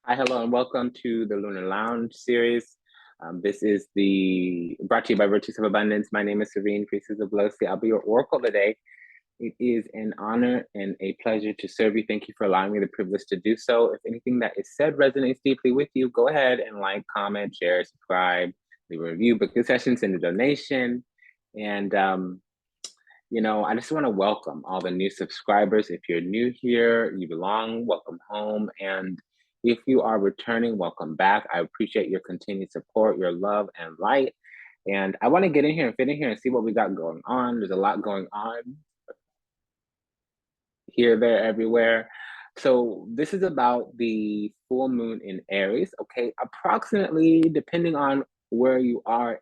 Hi, hello, and welcome to the Lunar Lounge series. This is brought to you by Virtues of Abundance. My name is Serene, Priestess of Love. I'll be your oracle today. It is an honor and a pleasure to serve you. Thank you for allowing me the privilege to do so. If anything that is said resonates deeply with you, go ahead and like, comment, share, subscribe, leave a review, book a session, send a donation. And I just want to welcome all the new subscribers. If you're new here, you belong, welcome home. And if you are returning, welcome back. I appreciate your continued support, your love and light. And I want to get in here and fit in here and see what we got going on. There's a lot going on here, there, everywhere. So this is about the full moon in Aries, okay? Approximately, depending on where you are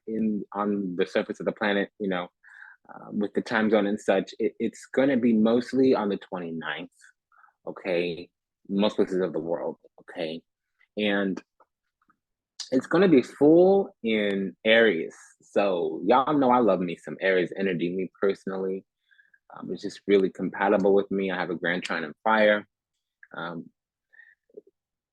on the surface of the planet, with the time zone and such, it's going to be mostly on the 29th, okay? Most places of the world, okay? And it's going to be full in Aries. So y'all know I love me some Aries energy, me personally. It's just really compatible with me. I have a grand trine in fire.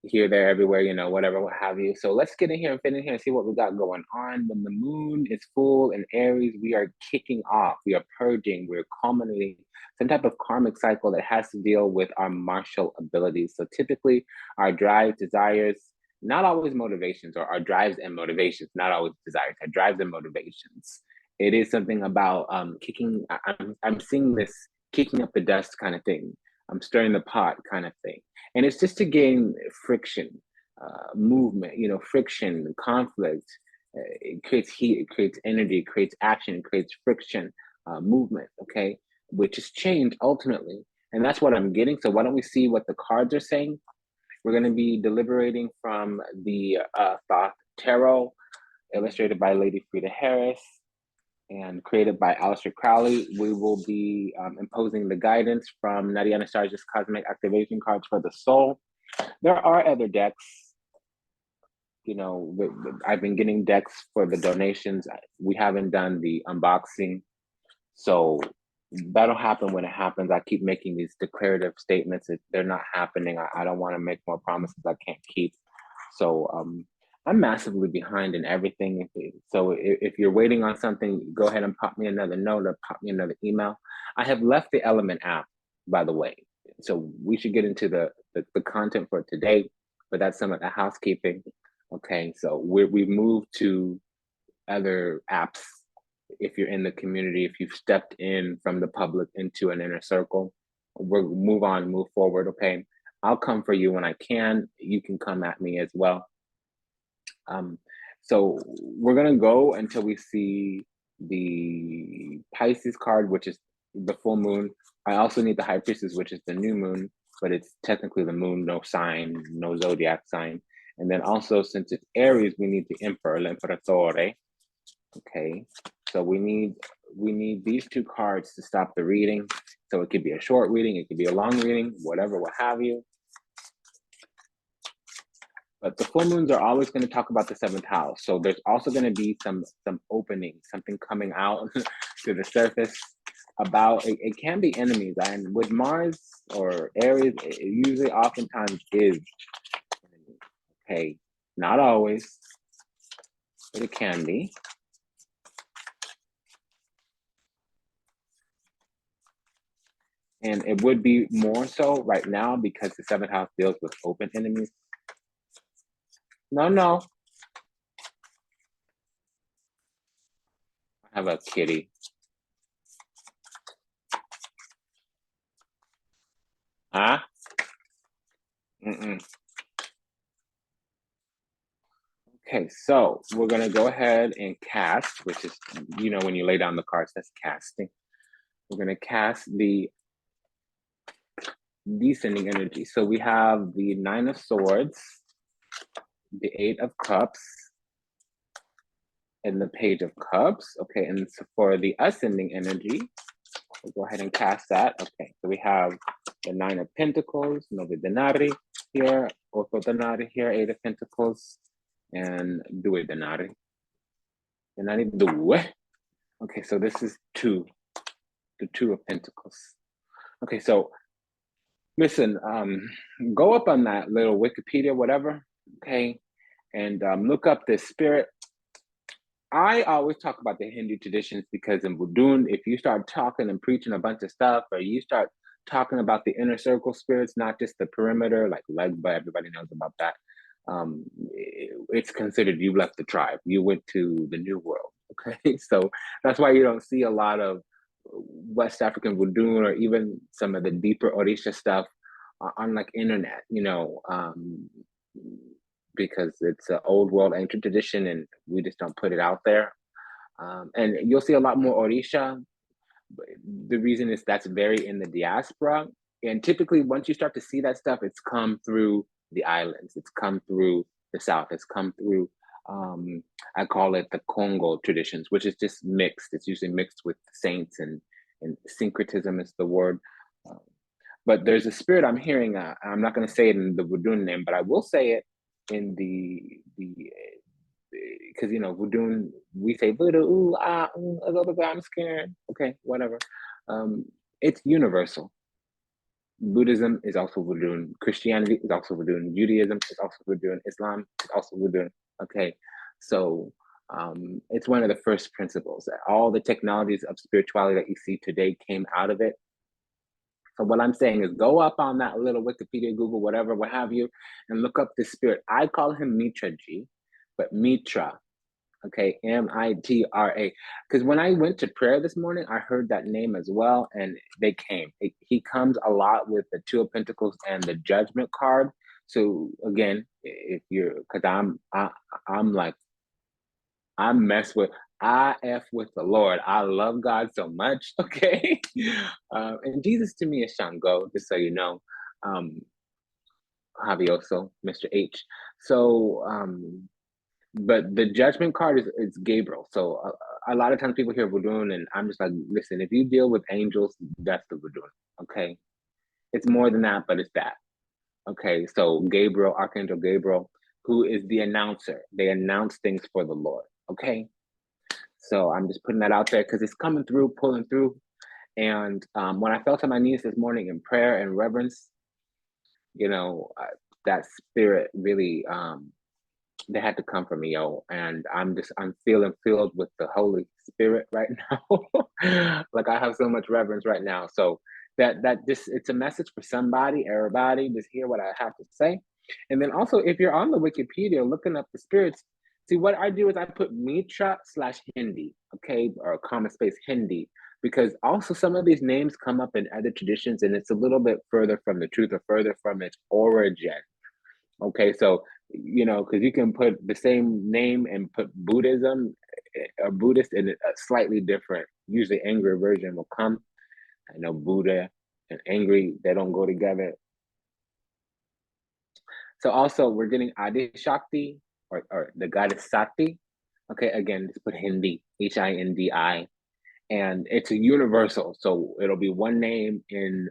Here, there, everywhere, whatever, what have you. So let's get in here and fit in here and see what we got going on. When the moon is full in Aries, we are kicking off, we are purging, we're culminating some type of karmic cycle that has to deal with our martial abilities. So typically our drives, desires, not always motivations, or our drives and motivations, not always desires, our drives and motivations. It is something about I'm seeing this kicking up the dust kind of thing. I'm stirring the pot kind of thing. And it's just to gain friction, movement, friction, conflict. It creates heat, it creates energy, it creates action, it creates friction, movement, okay? Which is change ultimately. And that's what I'm getting. So why don't we see what the cards are saying? We're going to be deliberating from the Thoth Tarot, illustrated by Lady Frida Harris and created by Aleister Crowley. We will be imposing the guidance from Nadia Anastasia's Cosmic Activation Cards for the Soul. There are other decks. I've been getting decks for the donations. We haven't done the unboxing. So that'll happen when it happens. I keep making these declarative statements. If they're not happening, I don't want to make more promises I can't keep. So I'm massively behind in everything. So if you're waiting on something, go ahead and pop me another note or pop me another email. I have left the Element app, by the way. So we should get into the content for today, but that's some of the housekeeping. Okay, so we've moved to other apps. If you're in the community, if you've stepped in from the public into an inner circle, we'll move on, move forward, okay? I'll come for you when I can. You can come at me as well. So we're gonna go until we see the Pisces card, which is the full moon. I also need the High Priestess, which is the new moon, but it's technically the moon, no sign, no zodiac sign. And then also, since it's Aries, we need the Emperor, l'Imperatore. Okay, so we need these two cards to stop the reading. So it could be a short reading, it could be a long reading, whatever, what have you. But the full moons are always going to talk about the seventh house. So there's also going to be some openings, something coming out to the surface about, it can be enemies. And with Mars or Aries, it usually oftentimes is enemies. Okay, not always, but it can be. And it would be more so right now because the seventh house deals with open enemies. No. I have a kitty. Huh? Okay, so we're gonna go ahead and cast, which is, when you lay down the cards, that's casting. We're gonna cast the descending energy. So we have the Nine of Swords, the Eight of Cups, and the Page of Cups. Okay, and so for the ascending energy, we'll go ahead and cast that. Okay, so we have the Nine of Pentacles, Nove Denari here, Otto Denari here, Eight of Pentacles, and Due Denari. Denari Due. Okay, so this is two, the Two of Pentacles. Okay, so Listen, go up on that little Wikipedia, whatever, okay, and look up this spirit. I always talk about the Hindu traditions because in Budun, if you start talking and preaching a bunch of stuff, or you start talking about the inner circle spirits, not just the perimeter, like Legba, everybody knows about that. It's considered you left the tribe, you went to the new world. Okay, so that's why you don't see a lot of West African Budun or even some of the deeper Orisha stuff on like internet, because it's an old world ancient tradition and we just don't put it out there. And you'll see a lot more Orisha. The reason is that's very in the diaspora. And typically, once you start to see that stuff, it's come through the islands, it's come through the South, it's come through, I call it the Congo traditions, which is just mixed. It's usually mixed with saints and syncretism is the word. Um, but there's a spirit I'm hearing. I'm not going to say it in the Vodun name, but I will say it in the because Vodun, we say voodoo, ooh, ah, ooh, I'm scared. Okay, whatever. It's universal. Buddhism is also Vodun. Christianity is also Vodun. Judaism is also Vodun. Islam is also Vodun. Okay, so it's one of the first principles. All the technologies of spirituality that you see today came out of it. So what I'm saying is go up on that little Wikipedia, Google, whatever, what have you, and look up this spirit. I call him Mitra G, but Mitra, okay, Mitra. Because when I went to prayer this morning, I heard that name as well, and they came. He comes a lot with the Two of Pentacles and the Judgment card. So again, if you're, because I'm like, I mess with, I F with the Lord. I love God so much, okay? And Jesus to me is Shango, just so you know. Javioso, Mr. H. So, but the Judgment card is Gabriel. So a lot of times people hear Voodoo, and I'm just like, listen, if you deal with angels, that's the Voodoo, okay? It's more than that, but it's that. Okay, so Gabriel, Archangel Gabriel, who is the announcer. They announce things for the Lord, okay? So I'm just putting that out there because it's coming through, pulling through. And when I fell to my knees this morning in prayer and reverence, that spirit really, they had to come for me, yo. And I'm feeling filled with the Holy Spirit right now. Like I have so much reverence right now. So it's a message for somebody, everybody, just hear what I have to say. And then also, if you're on the Wikipedia looking up the spirits, see what I do is I put Mitra/Hindi, okay, or comma space Hindi, because also some of these names come up in other traditions and it's a little bit further from the truth or further from its origin. Okay, so because you can put the same name and put Buddhism or Buddhist in a slightly different, usually angry version will come. I know Buddha and angry, they don't go together. So also we're getting Adi Shakti or the goddess Sati. Okay, again, just put Hindi, Hindi, and it's a universal. So it'll be one name in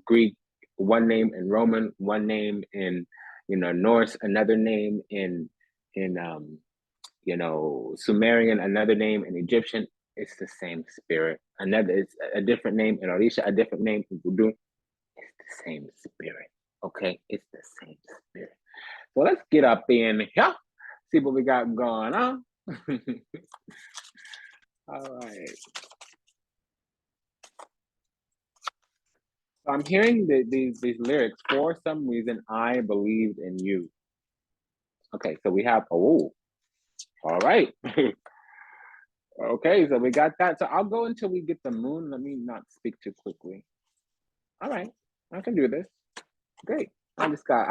Greek, one name in Roman, one name in Norse, another name in Sumerian, another name in Egyptian. It's the same spirit. It's a different name in Orisha, a different name in Voodoo. It's the same spirit. Okay, it's the same spirit. So let's get up in here, see what we got going on. All right. So I'm hearing these lyrics. For some reason, I believed in you. Okay, so we have, all right. Okay, so we got that. So I'll go until we get the moon. Let me not speak too quickly. All right, I can do this. Great. I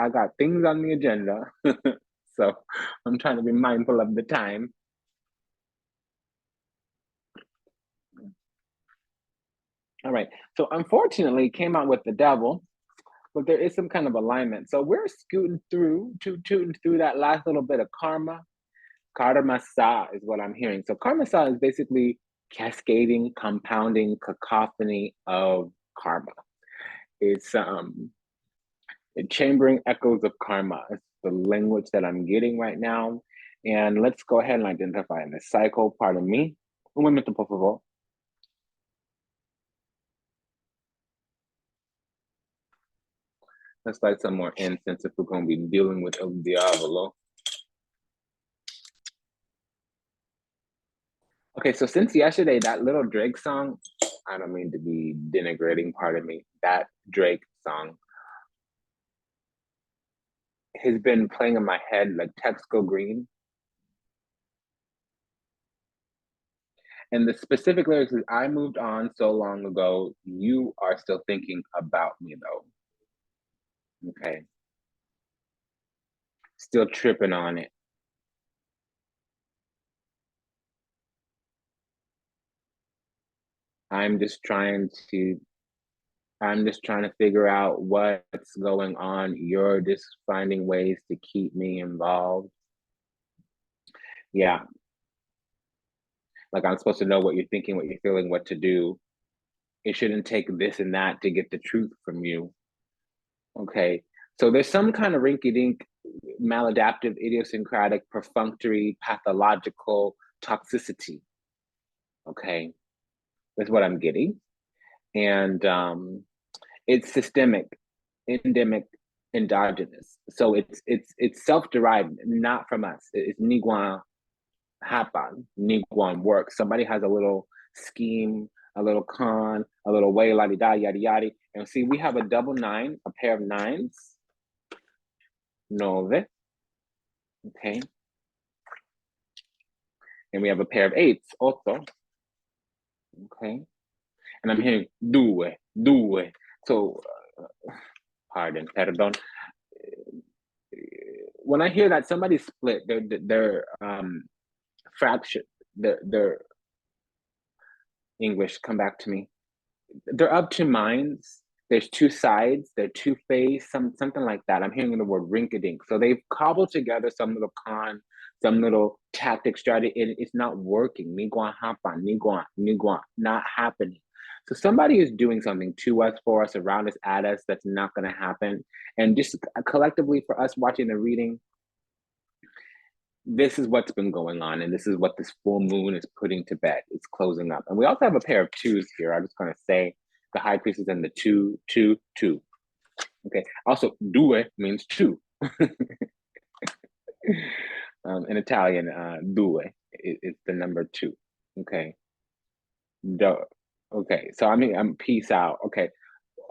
got things on the agenda. So I'm trying to be mindful of the time. All right. So unfortunately, it came out with the devil, but there is some kind of alignment. So we're scooting through, tooting through that last little bit of karma. Karma sa is what I'm hearing. So karma sa is basically cascading, compounding cacophony of karma. It's chambering echoes of karma. It's the language that I'm getting right now. And let's go ahead and identify the cycle. Pardon me. Un momento, por favor. Let's light some more incense if we're going to be dealing with El Diablo. Okay, so since yesterday, that little Drake song, I don't mean to be denigrating, pardon me, that Drake song has been playing in my head like Text Go Green. And the specific lyrics is, I moved on so long ago, you are still thinking about me though. Okay. Still tripping on it. I'm just trying to I'm just trying to figure out what's going on. You're just finding ways to keep me involved. Yeah. Like I'm supposed to know what you're thinking, what you're feeling, what to do. It shouldn't take this and that to get the truth from you. Okay. So there's some kind of rinky dink, maladaptive, idiosyncratic, perfunctory, pathological toxicity. Okay. That's what I'm getting. And it's systemic, endemic, endogenous. So it's self-derived, not from us. It's Niguan happen, Niguan work. Somebody has a little scheme, a little con, a little way, la di da, yada yada. And see, we have a double nine, a pair of nines. Nove. Okay. And we have a pair of eights, also. Okay. And I'm hearing due, due. So, pardon, perdon. When I hear that somebody split, they're fractured, their English, come back to me. They're up to minds. There's two sides. They're two-faced, something like that. I'm hearing the word rinky-dink. So they've cobbled together some little con, some little tactic strategy, and it's not working. Niguan hapan, niguan, not happening. So somebody is doing something to us, for us, around us, at us, that's not going to happen. And just collectively for us watching the reading, this is what's been going on, and this is what this full moon is putting to bed. It's closing up. And we also have a pair of twos here. I'm just going to say the high priestess and the two, two, two. Okay. Also, due means two. In Italian, due is the number two. Okay. Duh. Okay. So I'm peace out. Okay.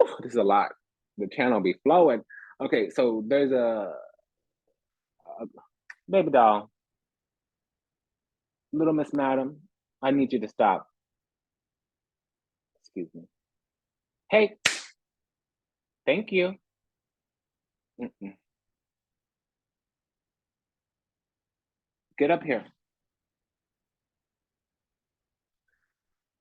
Ooh, this is a lot. The channel be flowing. Okay. So there's a baby doll. Little Miss Madam, I need you to stop. Excuse me. Hey, thank you. Mm-mm. Get up here.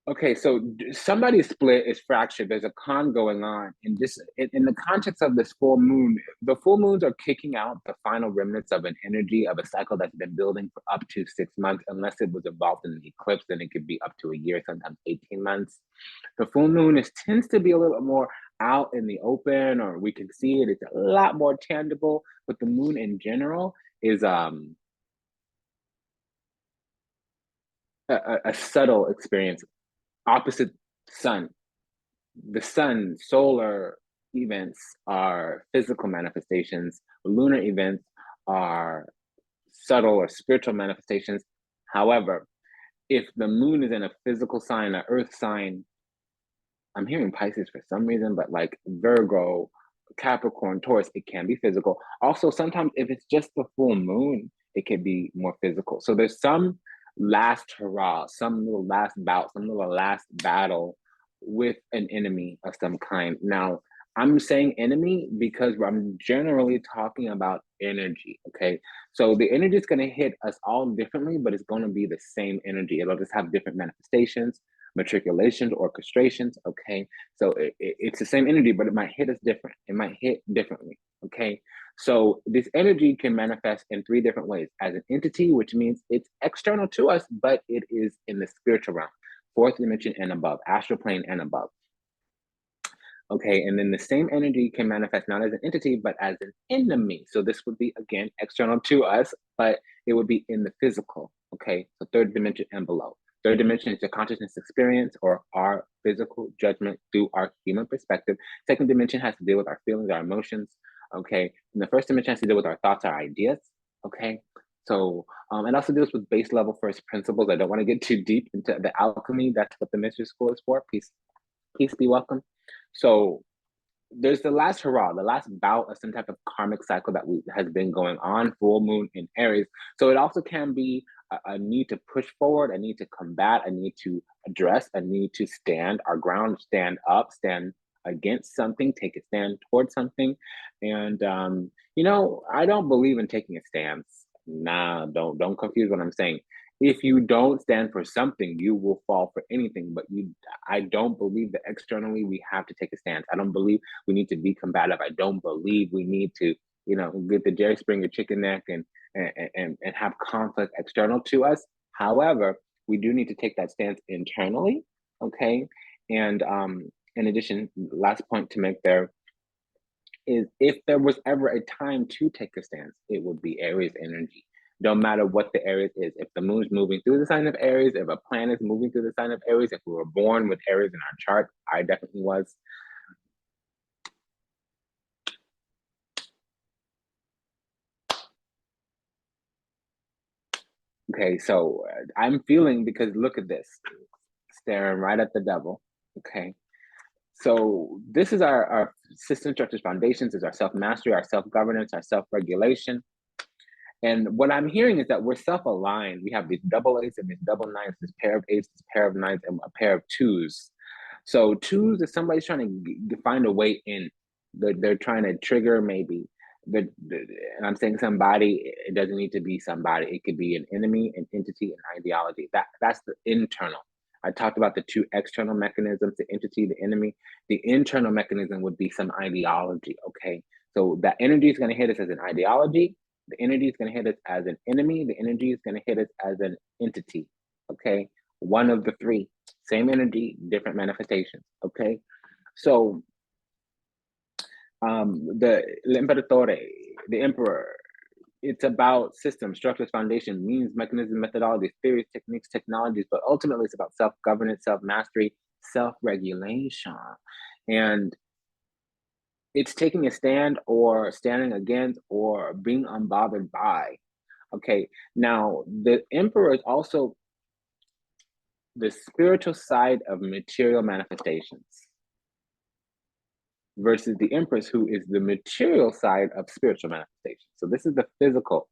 Okay, so somebody's split is fractured. There's a con going on. And this, in the context of this full moon, the full moons are kicking out the final remnants of an energy of a cycle that's been building for up to 6 months. Unless it was involved in an eclipse, then it could be up to a year, sometimes 18 months. The full moon tends to be a little bit more out in the open, or we can see it. It's a lot more tangible. But the moon in general is a subtle experience. Opposite sun. The sun, solar events are physical manifestations. Lunar events are subtle or spiritual manifestations. However, if the moon is in a physical sign, an earth sign, I'm hearing Pisces for some reason, but like Virgo, Capricorn, Taurus, it can be physical. Also, sometimes if it's just the full moon, it can be more physical. So there's some last hurrah, some little last bout, some little last battle with an enemy of some kind. Now, I'm saying enemy because I'm generally talking about energy, okay? So the energy is going to hit us all differently, but it's going to be the same energy. It'll just have different manifestations, matriculations, orchestrations, okay? So it's the same energy, but it might hit us different. It might hit differently, okay? So this energy can manifest in 3 different ways. As an entity, which means it's external to us, but it is in the spiritual realm, 4th dimension and above, astral plane and above. Okay, and then the same energy can manifest not as an entity, but as an enemy. So this would be, again, external to us, but it would be in the physical, okay? So 3rd dimension and below. Third dimension is the consciousness experience or our physical judgment through our human perspective. Second dimension has to deal with our feelings, our emotions. Okay. And the first dimension has to deal with our thoughts, our ideas. Okay. So it also deals with base level first principles. I don't want to get too deep into the alchemy. That's what the mystery school is for. Peace be welcome. So there's the last hurrah, the last bout of some type of karmic cycle that has been going on, full moon in Aries. So it also can be a need to push forward, a need to combat, a need to address, a need to stand our ground, stand up, stand against something, take a stand towards something. And I don't believe in taking a stance. Nah, don't confuse what I'm saying. If you don't stand for something, you will fall for anything. But I don't believe that externally we have to take a stance. I don't believe we need to be combative. I don't believe we need to, get the Jerry Springer chicken neck and have conflict external to us. However, we do need to take that stance internally. Okay. And in addition, last point to make there is if there was ever a time to take a stance, it would be Aries energy. Don't matter what the Aries is. If the moon's moving through the sign of Aries, if a planet is moving through the sign of Aries, if we were born with Aries in our chart, I definitely was. Okay, so I'm feeling, because look at this, staring right at the devil. Okay, so this is our system structures foundations, is our self-mastery, our self-governance, our self-regulation. And what I'm hearing is that we're self-aligned. We have these double eights and these double nines, this pair of eights, this pair of nines, and a pair of twos. So twos is somebody's trying to find a way in. They're trying to trigger maybe. And I'm saying somebody, it doesn't need to be somebody. It could be an enemy, an entity, an ideology. That's the internal. I talked about the two external mechanisms, the entity, the enemy. The internal mechanism would be some ideology, okay? So that energy is going to hit us as an ideology. The energy is going to hit us as an enemy. The energy is going to hit us as an entity, okay? One of the three. Same energy, different manifestations, okay? So the L'Imperatore, the Emperor, it's about systems, structures, foundation, means, mechanisms, methodologies, theories, techniques, technologies, but ultimately it's about self-governance, self-mastery, self-regulation. And it's taking a stand or standing against or being unbothered by. Okay, now the Emperor is also the spiritual side of material manifestations versus the Empress, who is the material side of spiritual manifestations. So this is the physical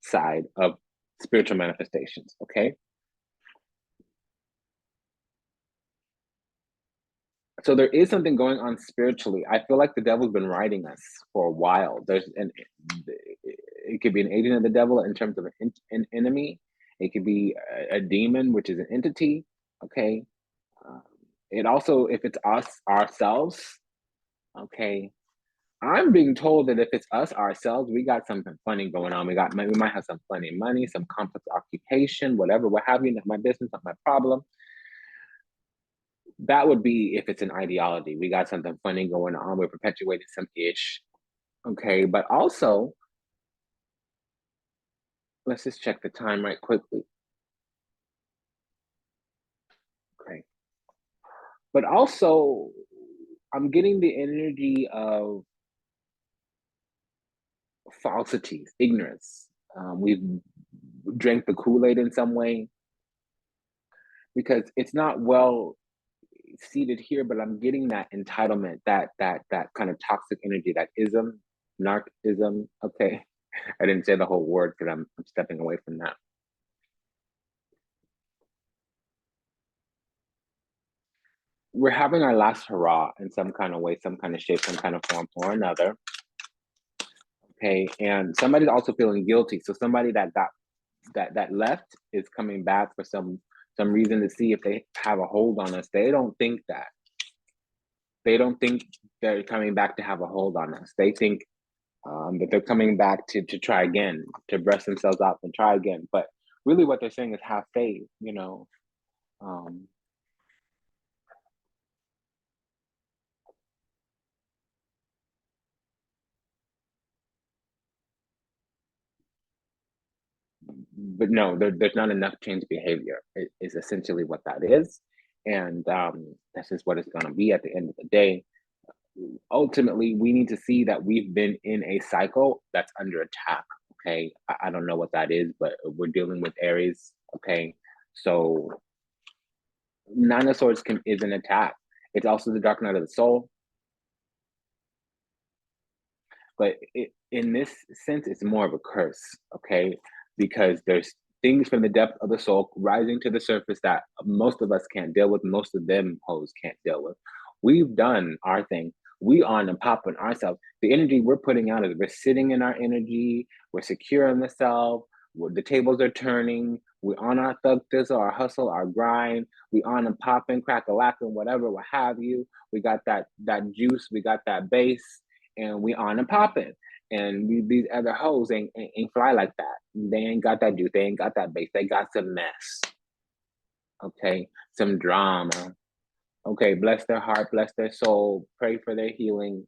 side of spiritual manifestations, okay? So there is something going on spiritually. I feel like the devil's been riding us for a while. It could be an agent of the devil in terms of an enemy. It could be a demon, which is an entity, okay? It also, if it's us ourselves, okay, I'm being told that if it's us ourselves, we got something funny going on. We might have some funny money, some complex occupation, whatever, what have you. Not my business, not my problem. That would be if it's an ideology. We got something funny going on. We're perpetuating some ish. Okay, but also, let's just check the time right quickly. Okay. But also, I'm getting the energy of falsities, ignorance. We've drank the Kool-Aid in some way because it's not well seated here, but I'm getting that entitlement, that kind of toxic energy, that ism, narcissism. Okay, I didn't say the whole word because I'm stepping away from that. We're having our last hurrah in some kind of way, some kind of shape, some kind of form or another. Okay, and somebody's also feeling guilty. So somebody that left is coming back for some reason to see if they have a hold on us. They don't think that. They don't think they're coming back to have a hold on us. They think that they're coming back to try again, to brush themselves off and try again. But really what they're saying is have faith, but no, there's not enough change behavior. It is essentially what that is, and that's just what it's going to be at the end of the day. Ultimately, we need to see that we've been in a cycle that's under attack. Okay, I don't know what that is, but we're dealing with Aries. Okay, so Nine of Swords is an attack. It's also the dark night of the soul. But in this sense, it's more of a curse, okay? Because there's things from the depth of the soul rising to the surface that most of us can't deal with, most of them hoes can't deal with. We've done our thing. We on and popping ourselves. The energy we're putting out is we're sitting in our energy, we're secure in the self, the tables are turning, we're on our thug thistle, our hustle, our grind, we on and popping, crack a lacking, whatever, what have you. We got that juice, we got that base, and we on and popping. And these other hoes ain't fly like that. They ain't got that juice. They ain't got that base. They got some mess. Okay, some drama. Okay, bless their heart, bless their soul. Pray for their healing.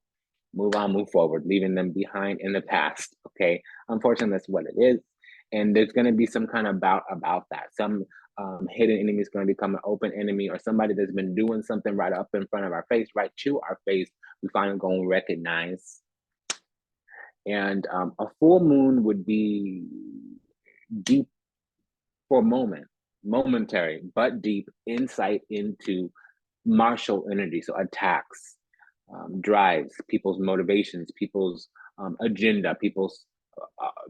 Move on, move forward, leaving them behind in the past. Okay, unfortunately, that's what it is. And there's going to be some kind of bout about that. Some hidden enemy is going to become an open enemy, or somebody that's been doing something right up in front of our face, right to our face. We finally going to recognize. And a full moon would be deep for a moment, momentary, but deep insight into martial energy. So attacks, drives, people's motivations, people's agenda, people's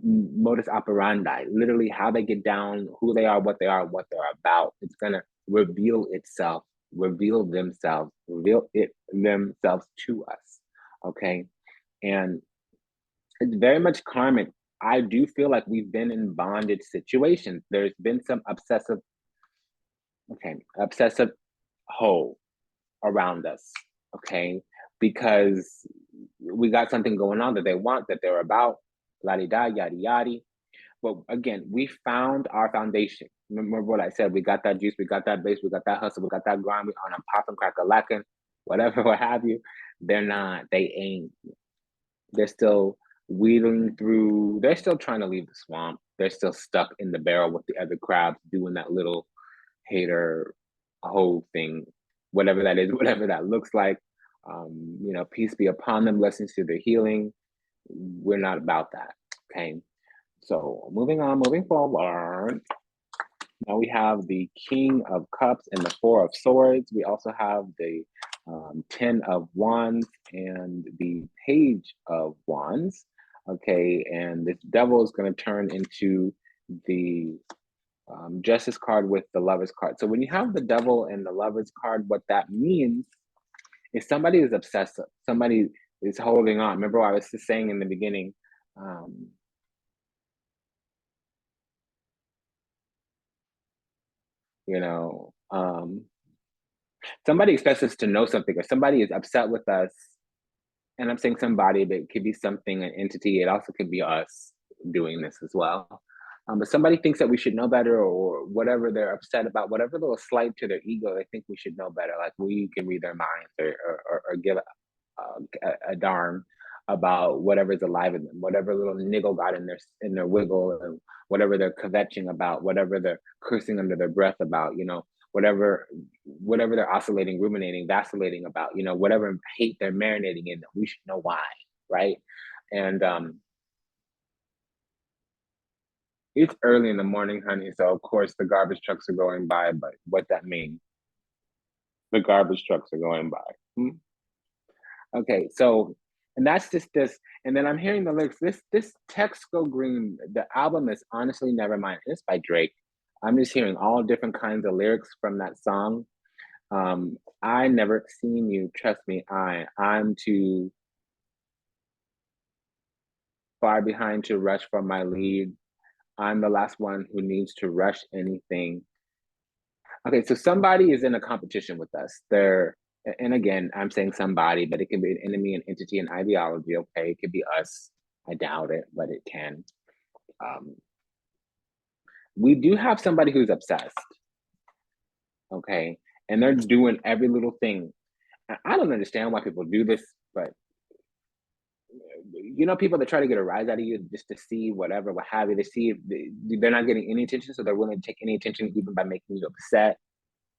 modus operandi, literally how they get down, who they are, what they're about. It's going to reveal itself, reveal themselves to us. Okay. And it's very much karmic. I do feel like we've been in bondage situations. There's been some obsessive hoe around us, okay? Because we got something going on that they want, that they're about, la-di-da, yada-yada. But again, we found our foundation. Remember what I said, we got that juice, we got that base, we got that hustle, we got that grind, we on a popping, crack a lacking, whatever, what have you. They ain't. They're still weeding through, they're still trying to leave the swamp. They're still stuck in the barrel with the other crabs doing that little hater whole thing, whatever that is, whatever that looks like. Peace be upon them, blessings to their healing. We're not about that. Okay. So moving on, moving forward. Now we have the King of Cups and the Four of Swords. We also have the 10 of Wands and the Page of Wands. Okay, and this Devil is going to turn into the Justice card with the Lovers card. So when you have the Devil and the Lovers card, what that means is somebody is obsessive. Somebody is holding on. Remember what I was just saying in the beginning. Somebody expects us to know something, or somebody is upset with us. And I'm saying somebody, but it could be something, an entity. It also could be us doing this as well. But somebody thinks that we should know better, or whatever they're upset about, whatever little slight to their ego, they think we should know better. Like we can read their minds, or give a darn about whatever's alive in them, whatever little niggle got in their wiggle, and whatever they're kvetching about, whatever they're cursing under their breath about, whatever they're oscillating, ruminating, vacillating about, whatever hate they're marinating in, we should know why, right? And it's early in the morning, honey, so of course the garbage trucks are going by, but what that means, the garbage trucks are going by. Okay, so, and that's just this, and then I'm hearing the lyrics. This Text Go Green, the album is honestly never mind. It's by Drake. I'm just hearing all different kinds of lyrics from that song. I never seen you, trust me, I'm too far behind to rush from my lead. I'm the last one who needs to rush anything. Okay, so somebody is in a competition with us. And again, I'm saying somebody, but it can be an enemy, an entity, an ideology. Okay, it could be us. I doubt it, but it can. We do have somebody who's obsessed. Okay, and they're doing every little thing. I don't understand why people do this, but you know, people that try to get a rise out of you just to see whatever, what have you, to see if they're not getting any attention, so they're willing to take any attention even by making you upset.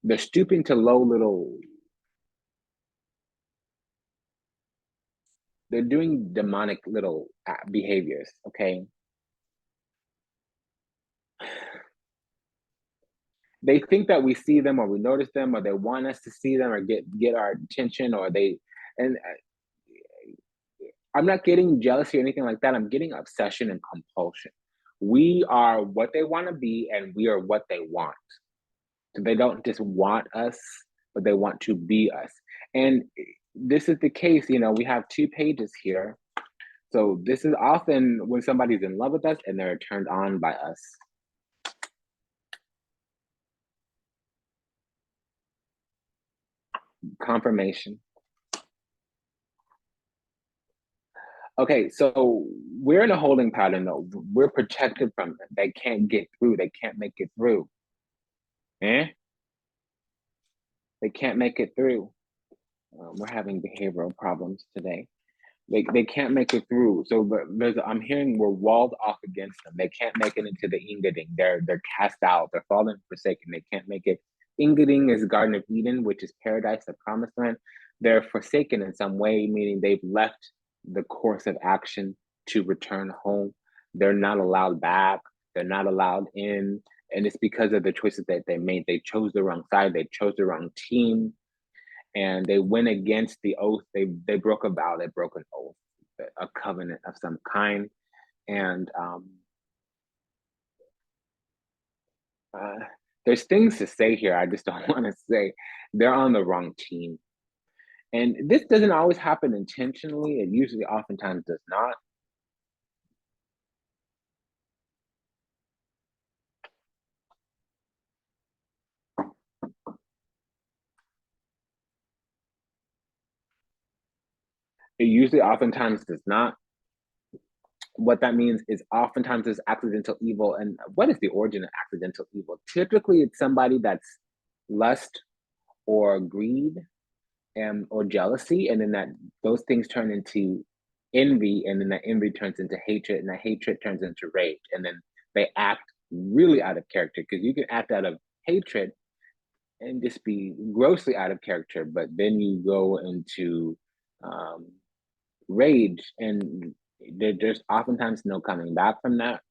They're stooping to low little, they're doing demonic little behaviors, okay? They think that we see them or we notice them or they want us to see them or get our attention or they, and I'm not getting jealousy or anything like that. I'm getting obsession and compulsion. We are what they want to be and we are what they want. So they don't just want us, but they want to be us. And this is the case, you know, we have 2 pages here. So this is often when somebody's in love with us and they're turned on by us. Confirmation. Okay, so we're in a holding pattern though. We're protected from them. They can't get through. They can't make it through. Eh? They can't make it through. We're having behavioral problems today. They can't make it through. So I'm hearing we're walled off against them. They can't make it into the Ingading. They're cast out. They're fallen, forsaken. They can't make it. Ingading is Garden of Eden, which is paradise, the promised land. They're forsaken in some way, meaning they've left the course of action to return home. They're not allowed back. They're not allowed in. And it's because of the choices that they made. They chose the wrong side. They chose the wrong team. And they went against the oath. They broke a vow. They broke an oath, a covenant of some kind. And there's things to say here. I just don't want to say. They're on the wrong team. And this doesn't always happen intentionally. It usually oftentimes does not. It usually oftentimes does not. What that means is oftentimes there's accidental evil. And what is the origin of accidental evil? Typically, it's somebody that's lust or greed or jealousy, and then those things turn into envy, and then that envy turns into hatred, and that hatred turns into rage, and then they act really out of character, because you can act out of hatred and just be grossly out of character, but then you go into rage, and there's oftentimes no coming back from that.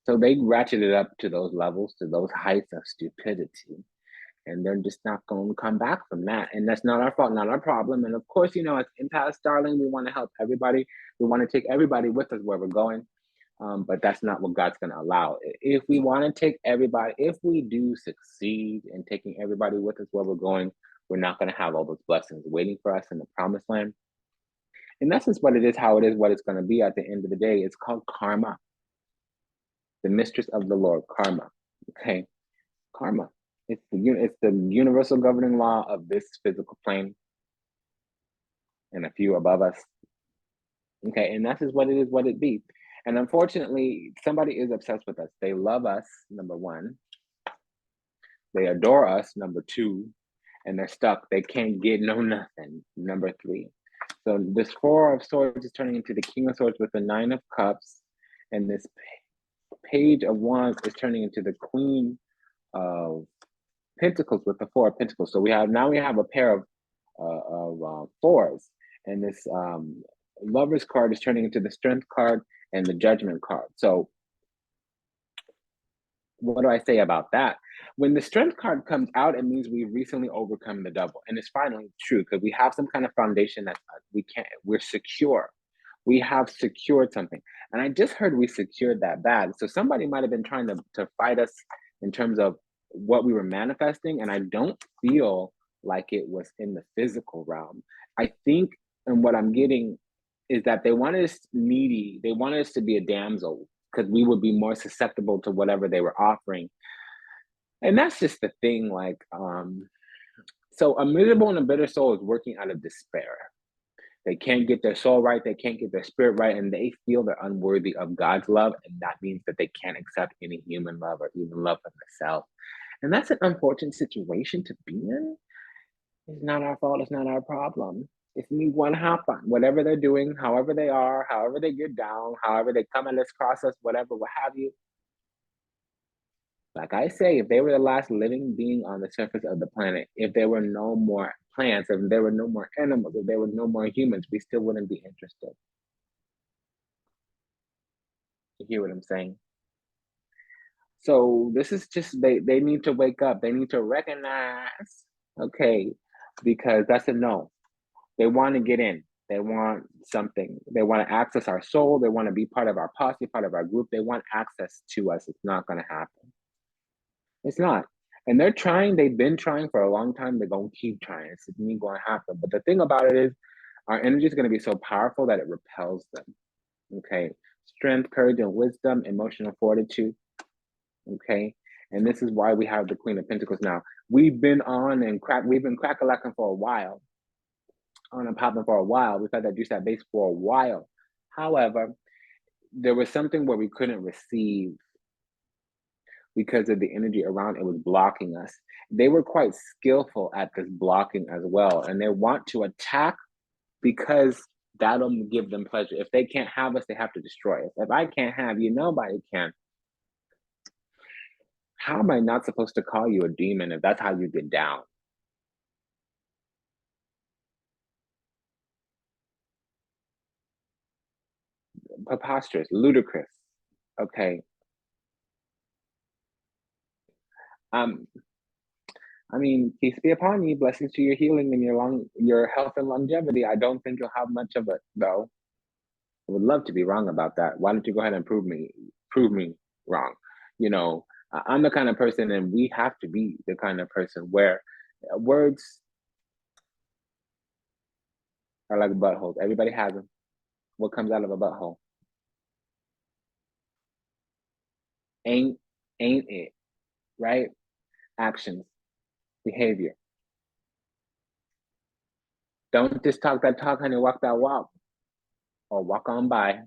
So they ratchet it up to those levels, to those heights of stupidity, and they're just not going to come back from that. And that's not our fault, not our problem. And of course, you know, as empaths, darling, we want to help everybody. We want to take everybody with us where we're going. But that's not what God's going to allow. If we want to take everybody, if we do succeed in taking everybody with us where we're going, we're not going to have all those blessings waiting for us in the promised land. And that's just what it is, how it is, what it's going to be at the end of the day. It's called karma. The mistress of the Lord, karma. Okay, karma. It's the universal governing law of this physical plane and a few above us. Okay, and that's just what it is, what it be. And unfortunately, somebody is obsessed with us. They love us, number 1. They adore us, number 2. And they're stuck. They can't get no nothing, number 3. So this 4 of Swords is turning into the King of Swords with the 9 of Cups. And this Page of Wands is turning into the Queen of Pentacles with the 4 of Pentacles. So we have a pair of fours, and this Lover's card is turning into the Strength card and the Judgment card. So what do I say about that? When the Strength card comes out, it means we've recently overcome the Devil, and it's finally true, because we have some kind of foundation that we're secure. We have secured something. And I just heard we secured that bag. So somebody might have been trying to fight us in terms of what we were manifesting. And I don't feel like it was in the physical realm. I think, and what I'm getting is that they wanted us needy. They wanted us to be a damsel, because we would be more susceptible to whatever they were offering. And that's just the thing. Like, so a miserable and a bitter soul is working out of despair. They can't get their soul right. They can't get their spirit right. And they feel they're unworthy of God's love. And that means that they can't accept any human love or even love for themselves. And that's an unfortunate situation to be in. It's not our fault. It's not our problem. It's me one happen. Whatever they're doing, however they are, however they get down, however they come and let's cross us, whatever, what have you. Like I say, if they were the last living being on the surface of the planet, if there were no more plants, if there were no more animals, if there were no more humans, we still wouldn't be interested. You hear what I'm saying? So this is just they need to wake up. They need to recognize, okay, because that's a no. They want to get in. They want something. They want to access our soul. They want to be part of our posse, part of our group. They want access to us. It's not going to happen. It's not. And they're trying. They've been trying for a long time. They're going to keep trying. It's not going to happen. But the thing about it is, our energy is going to be so powerful that it repels them. Okay. Strength, courage, and wisdom, emotional fortitude. Okay. And this is why we have the Queen of Pentacles now. We've been on and we've been crack-a-lacking for a while. On and popping for a while. We've had that juice, that base for a while. However, there was something where we couldn't receive because of the energy around it was blocking us. They were quite skillful at this blocking as well. And they want to attack because that'll give them pleasure. If they can't have us, they have to destroy us. If I can't have you, nobody can. How am I not supposed to call you a demon if that's how you get down? Preposterous, ludicrous. Okay. Um, I mean, peace be upon you. Blessings to your healing and your health and longevity. I don't think you'll have much of it, though. I would love to be wrong about that. Why don't you go ahead and prove me wrong? You know, I'm the kind of person, and we have to be the kind of person where words are like buttholes. Everybody has them. What comes out of a butthole? Ain't it, right? Actions, behavior. Don't just talk that talk, honey. Walk that walk, or walk on by.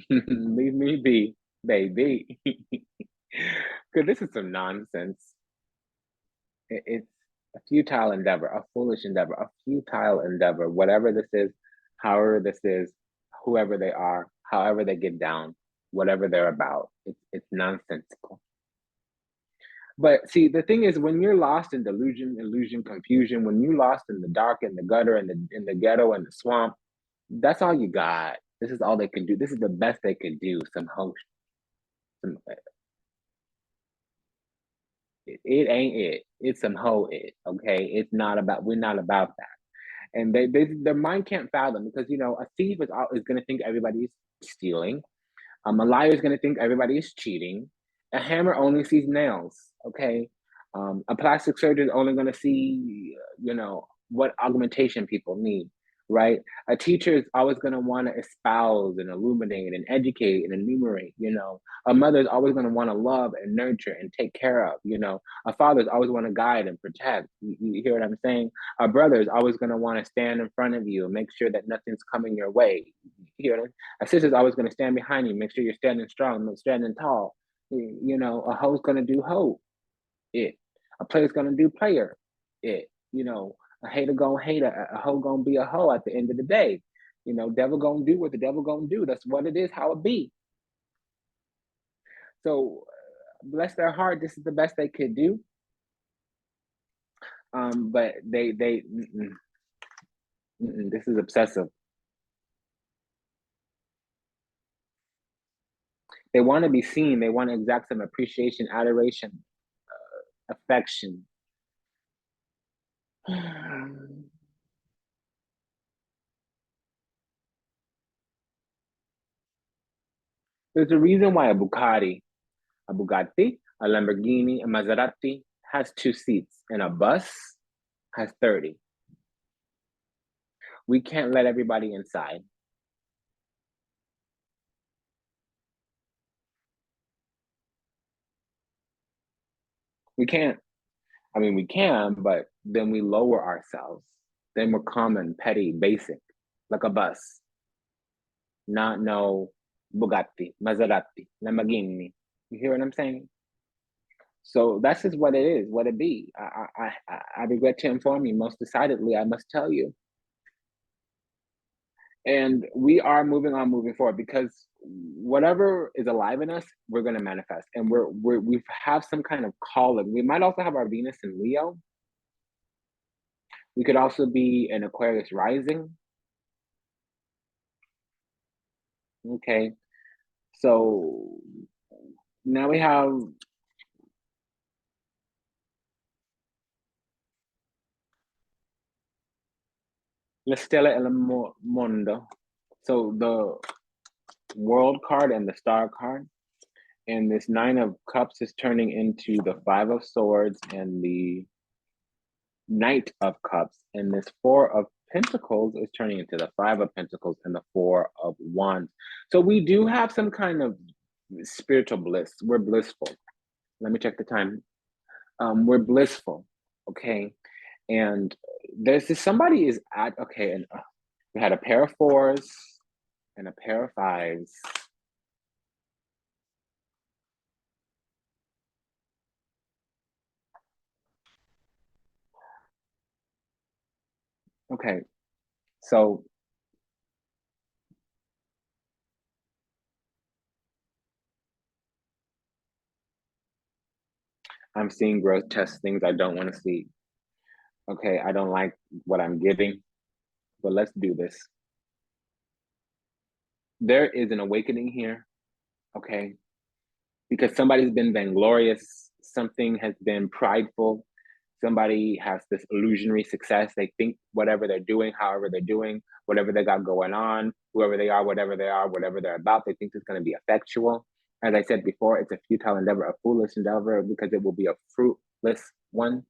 Leave me be, baby. Because this is some nonsense. It's a futile endeavor, a foolish endeavor, a futile endeavor. Whatever this is, however this is, whoever they are, however they get down, whatever they're about, it's nonsensical. But see, the thing is, when you're lost in delusion, illusion, confusion, when you're lost in the dark, in the gutter, in the ghetto, in the swamp, that's all you got. This is all they can do. This is the best they can do. Some hope. Some, it ain't it. It's some hoe it. Okay, it's not about. We're not about that. And their mind can't fathom because a thief is going to think everybody's stealing. A liar is going to think everybody is cheating. A hammer only sees nails. Okay. A plastic surgeon is only going to see, what augmentation people need, right? A teacher is always going to want to espouse and illuminate and educate and enumerate. A mother is always going to want to love and nurture and take care of. A father is always want to guide and protect. You hear what I'm saying? A brother is always going to want to stand in front of you and make sure that nothing's coming your way. You hear what A sister's always going to stand behind you, make sure you're standing strong, standing tall. A hoe's going to do hoe it. A player's going to do player it. A hater gonna hate a hoe gonna be a hoe at the end of the day. Devil gonna do what the devil gonna do. That's what it is, how it be. So bless their heart, this is the best they could do. But this is obsessive. They want to be seen. They want to exact some appreciation, adoration, affection. There's a reason why a Bugatti, a Lamborghini, a Maserati has 2 seats, and a bus has 30. We can't let everybody inside. We can't. I mean, we can, but then we lower ourselves. Then we're common, petty, basic, like a bus. Not no Bugatti, Maserati, Lamborghini. You hear what I'm saying? So that's just what it is, what it be. I regret to inform you, most decidedly, I must tell you. And we are moving forward, because whatever is alive in us, we're going to manifest. And we have some kind of calling. We might also have our Venus in Leo. We could also be an Aquarius rising. Okay. So now we have La Stella e il Mondo. So the World card and the Star card. And this Nine of Cups is turning into the Five of Swords and the Knight of Cups. And this Four of Pentacles is turning into the Five of Pentacles and the Four of Wands. So we do have some kind of spiritual bliss. We're blissful. Let me check the time. We're blissful. Okay. And there's this, somebody is at, okay, and we had a pair of fours and a pair of fives. Okay, so I'm seeing grotesque things I don't want to see. Okay, I don't like what I'm getting, but let's do this. There is an awakening here, okay? Because somebody's been vainglorious, something has been prideful, somebody has this illusionary success. They think whatever they're doing, however they're doing, whatever they got going on, whoever they are, whatever they are, whatever they're about, they think it's going to be effectual. As I said before, it's a futile endeavor, a foolish endeavor, because it will be a fruitless one.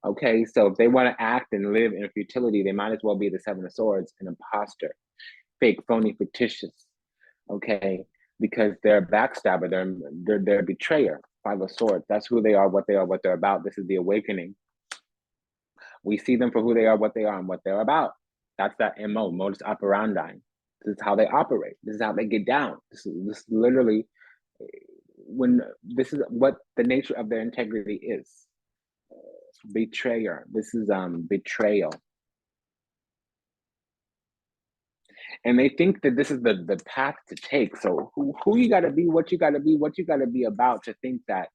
Okay, so if they want to act and live in futility, they might as well be the Seven of Swords, an imposter, fake, phony, fictitious. Okay, because they're a backstabber, they're a betrayer. Five of Swords. That's who they are, what they're about. This is the awakening. We see them for who they are, what they are, and what they're about. That's that MO, modus operandi. This is how they operate. This is how they get down. This is literally when this is what the nature of their integrity is. Betrayer. This is betrayal. And they think that this is the path to take. So who you got to be, what you got to be, what you got to be about to think that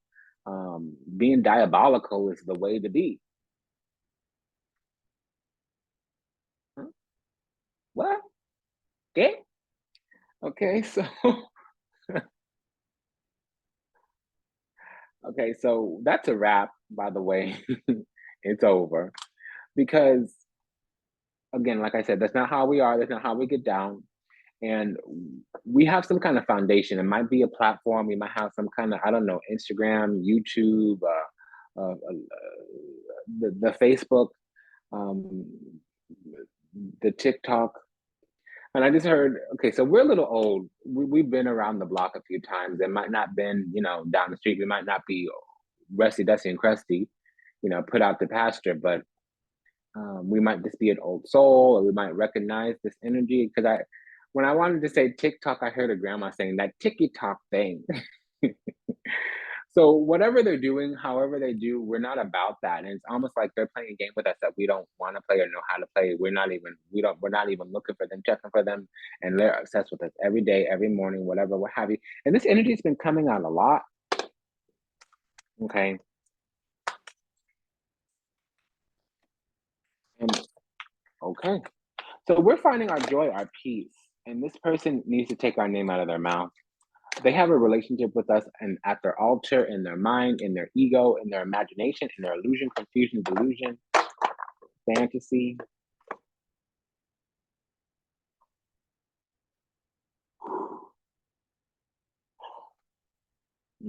being diabolical is the way to be. Huh? What? Okay. Okay, so okay, so that's a wrap, by the way. It's over. Because again, like I said, that's not how we are, that's not how we get down. And we have some kind of foundation. It might be a platform. We might have some kind of, I don't know, Instagram, YouTube, the Facebook, um, the TikTok. And I just heard, okay, so we're a little old. We've been around the block a few times. It might not been, down the street. We might not be rusty, dusty, and crusty, put out the pasture, but we might just be an old soul, or we might recognize this energy. Because when I wanted to say TikTok, I heard a grandma saying that TikTok thing. So whatever they're doing, however they do, we're not about that. And it's almost like they're playing a game with us that we don't want to play or know how to play. We're not even looking for them, checking for them. And they're obsessed with us every day, every morning, whatever, what have you. And this energy has been coming out a lot. Okay. And okay. So we're finding our joy, our peace. And this person needs to take our name out of their mouth. They have a relationship with us, and at their altar, in their mind, in their ego, in their imagination, in their illusion, confusion, delusion, fantasy.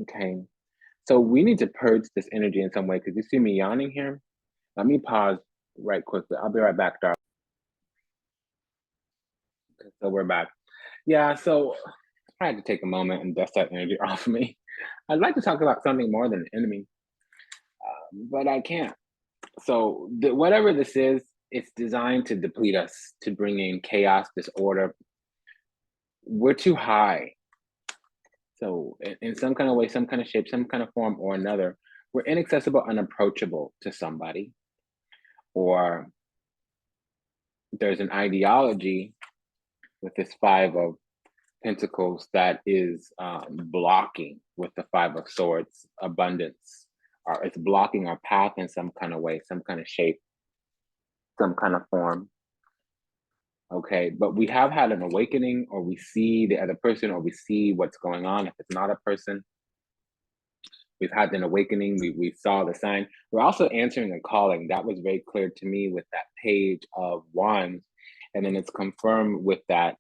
Okay. So we need to purge this energy in some way, because you see me yawning here. Let me pause right quickly. I'll be right back, darling. Okay, so we're back. Yeah, so I had to take a moment and dust that energy off of me. I'd like to talk about something more than an enemy, but I can't. So whatever this is, it's designed to deplete us, to bring in chaos, disorder. We're too high. So in some kind of way, some kind of shape, some kind of form or another, we're inaccessible, unapproachable to somebody. Or there's an ideology with this Five of Pentacles that is blocking with the Five of Swords, abundance. It's blocking our path in some kind of way, some kind of shape, some kind of form. Okay, but we have had an awakening, or we see the other person, or we see what's going on. If it's not a person, we've had an awakening. We saw the sign. We're also answering a calling. That was very clear to me with that Page of Wands. And then it's confirmed with that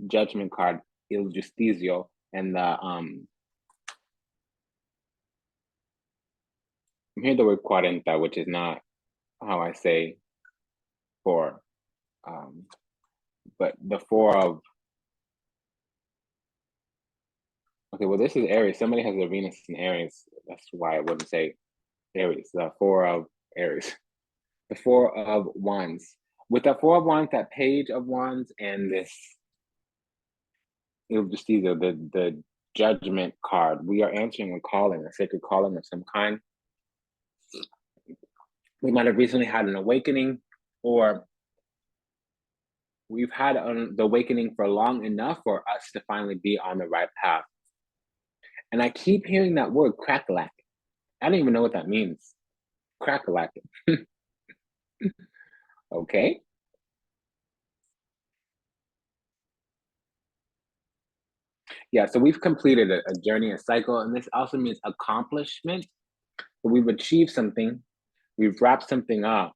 Judgment card, Il Justizio, and the I'm hearing the word cuarenta, which is not how I say four, but the Four of, okay, well, this is Aries. Somebody has their Venus in Aries. That's why I wouldn't say Aries. The Four of Aries. The Four of Wands. With the Four of Wands, that Page of Wands, and this Il Justizio, the Judgment card, we are answering a calling, a sacred calling of some kind. We might have recently had an awakening, or we've had the awakening for long enough for us to finally be on the right path. And I keep hearing that word, crackalack. I don't even know what that means. Crackalack. Okay. Yeah, so we've completed a journey, a cycle, and this also means accomplishment. So we've achieved something, we've wrapped something up,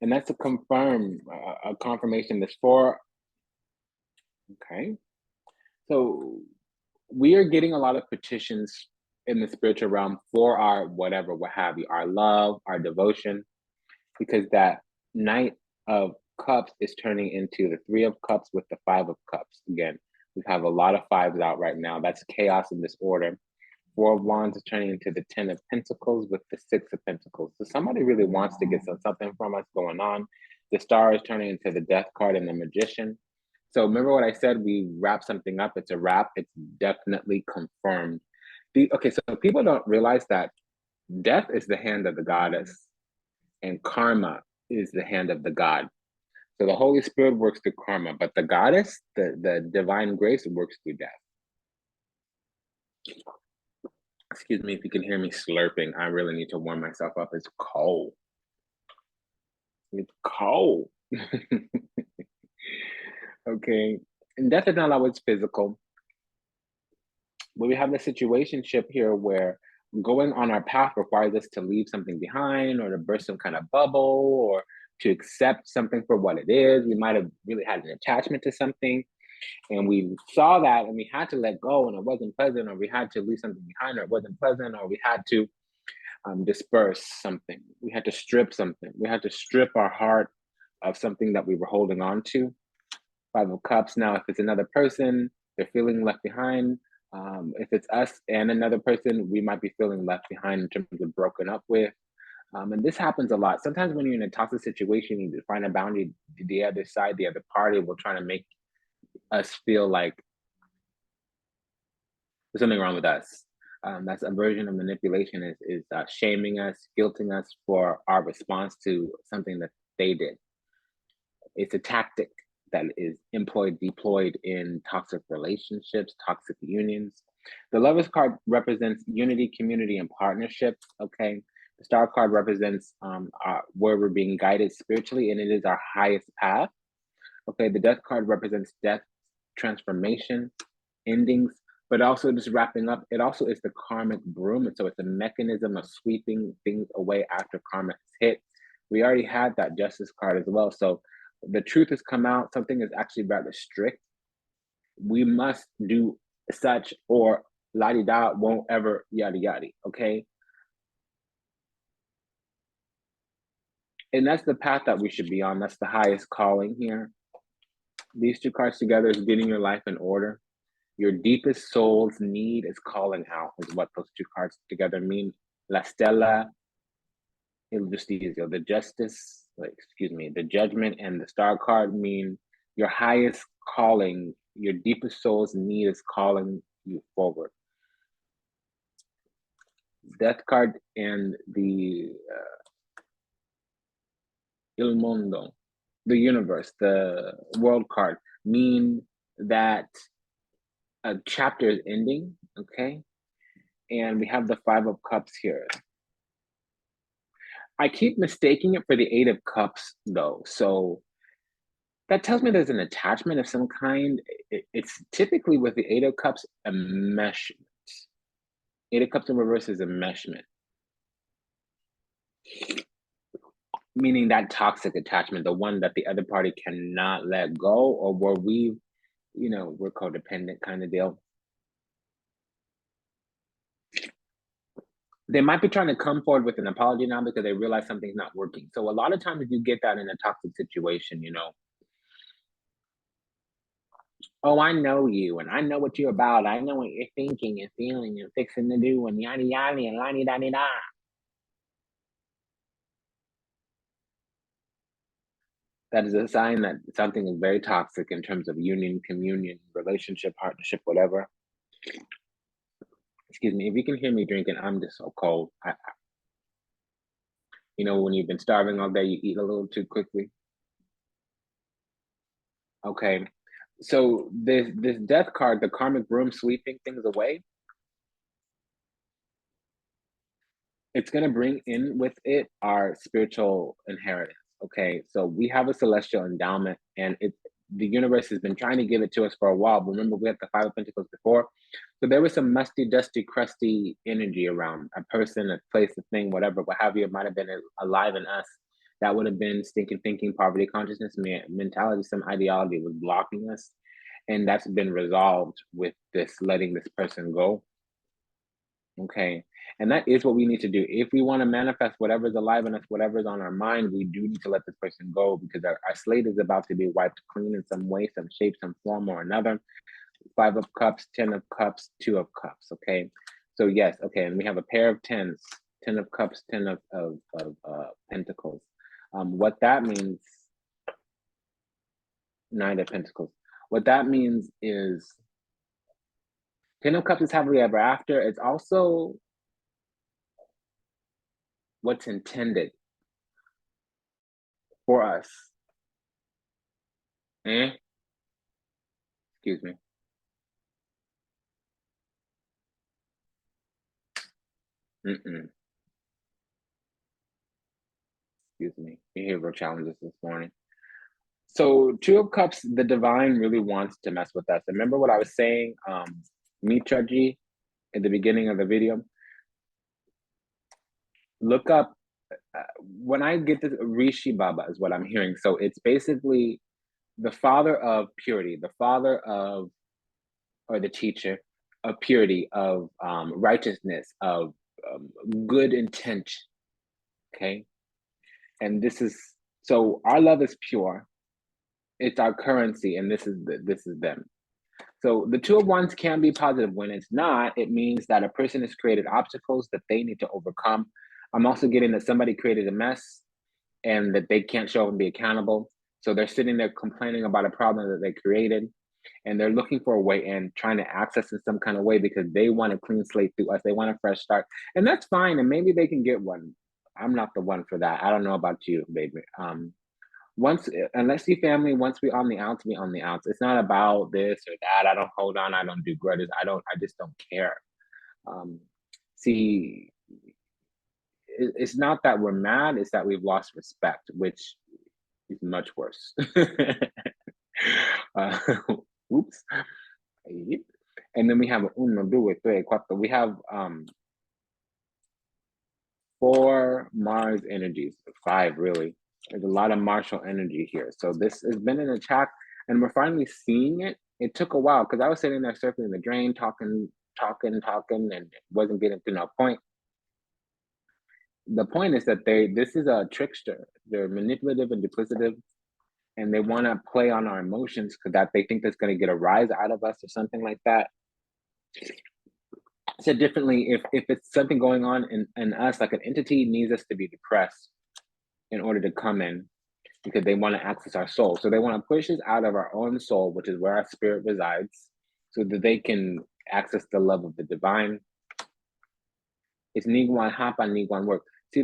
and that's a confirmation. This four. Okay, so we are getting a lot of petitions in the spiritual realm for our whatever, what have you, our love, our devotion, because that Knight of Cups is turning into the Three of Cups with the Five of Cups. Again, we have a lot of fives out right now. That's chaos and disorder. Four of Wands is turning into the Ten of Pentacles with the Six of Pentacles. So somebody really wants to get something from us going on. The Star is turning into the Death card and the Magician. So remember what I said, we wrap something up, it's a wrap, it's definitely confirmed. Okay, so people don't realize that death is the hand of the goddess and karma is the hand of the god. So the Holy Spirit works through karma, but the goddess, the divine grace, works through death. Excuse me if you can hear me slurping. I really need to warm myself up. It's cold. It's cold. Okay. And death is not always physical. But we have the situationship here where going on our path requires us to leave something behind, or to burst some kind of bubble, or to accept something for what it is. We might have really had an attachment to something, and we saw that and we had to let go, and it wasn't pleasant, or we had to leave something behind, or it wasn't pleasant, or we had to disperse something. We had to strip something. We had to strip our heart of something that we were holding on to. Five of Cups. Now, if it's another person, they're feeling left behind. If it's us and another person, we might be feeling left behind in terms of broken up with. And this happens a lot. Sometimes when you're in a toxic situation, you find a boundary, the other side, the other party will try to make us feel like there's something wrong with us. That's a version of manipulation, is shaming us, guilting us for our response to something that they did. It's a tactic that is deployed in toxic relationships, toxic unions. The Lovers card represents unity, community, and partnership. Okay, the Star card represents where we're being guided spiritually, and it is our highest path. Okay, the Death card represents death, transformation, endings, but also just wrapping up. It also is the karmic broom, and so it's a mechanism of sweeping things away after karma has hit. We already had that Justice card as well, so the truth has come out. Something is actually rather strict. We must do such, or la-di-da won't ever yada yada. Okay, and that's the path that we should be on. That's the highest calling here. These two cards together is getting your life in order. Your deepest soul's need is calling out, is what those two cards together mean. La Stella, Il Justizio, the justice, the judgment, and the Star card mean your highest calling, your deepest soul's need is calling you forward. Death card and the Il Mondo the universe, the world card, mean that a chapter is ending, okay? And we have the Five of Cups here. I keep mistaking it for the Eight of Cups, though. So that tells me there's an attachment of some kind. It's typically with the Eight of Cups, a meshment. Eight of Cups in reverse is a meshment, meaning that toxic attachment, the one that the other party cannot let go, or where we, we're codependent kind of deal. They might be trying to come forward with an apology now because they realize something's not working. So a lot of times you get that in a toxic situation, oh, I know you and I know what you're about. I know what you're thinking and feeling and fixing to do and yada yada and la di da di da. That is a sign that something is very toxic in terms of union, communion, relationship, partnership, whatever. Excuse me, if you can hear me drinking, I'm just so cold. When you've been starving all day, you eat a little too quickly. Okay, so this death card, the karmic broom sweeping things away, it's going to bring in with it our spiritual inheritance. Okay, so we have a celestial endowment, and the universe has been trying to give it to us for a while. Remember, we had the Five of Pentacles before, so there was some musty, dusty, crusty energy around a person, a place, a thing, whatever, what have you. It might have been alive in us. That would have been stinking thinking, poverty consciousness, mentality, some ideology was blocking us, and that's been resolved with this letting this person go. Okay. And that is what we need to do. If we want to manifest whatever's alive in us, whatever's on our mind, we do need to let this person go because our slate is about to be wiped clean in some way, some shape, some form or another. Five of Cups, 10 of Cups, Two of Cups. Okay. So yes. Okay. And we have a pair of tens, 10 of Cups, 10 of Pentacles. What that means, Nine of Pentacles. What that means is 10 of Cups is happily ever after. It's also what's intended for us. Excuse me. Excuse me. Behavioral challenges this morning. So Two of Cups, the divine really wants to mess with us. Remember what I was saying, Mitra Ji, at the beginning of the video? Look up, when I get this, Rishi Baba is what I'm hearing. So it's basically the father of purity, the father of, or the teacher of purity, of righteousness, of good intention, okay? And this is, so our love is pure. It's our currency, and this is them. So the Two of Wands can be positive. When it's not, it means that a person has created obstacles that they need to overcome. I'm also getting that somebody created a mess and that they can't show up and be accountable. So they're sitting there complaining about a problem that they created, and they're looking for a way in, trying to access in some kind of way because they want a clean slate through us. They want a fresh start, and that's fine. And maybe they can get one. I'm not the one for that. I don't know about you, baby. Unless you family, once we on the outs, we on the outs. It's not about this or that. I don't hold on. I don't do grudges. I just don't care. See, it's not that we're mad. It's that we've lost respect, which is much worse. Oops. And then we have uno, due, tres, cuatro. We have 4 Mars energies, 5 really. There's a lot of martial energy here. So this has been an attack, and we're finally seeing it. It took a while because I was sitting there circling the drain, talking, and it wasn't getting to no point. The point is that this is a trickster. They're manipulative and duplicative, and they want to play on our emotions because that they think that's going to get a rise out of us or something like that. Said differently, if it's something going on in us, like an entity needs us to be depressed in order to come in, because they want to access our soul. So they want to push us out of our own soul, which is where our spirit resides, so that they can access the love of the divine. It's Niguan Hapa, Niguan work. See,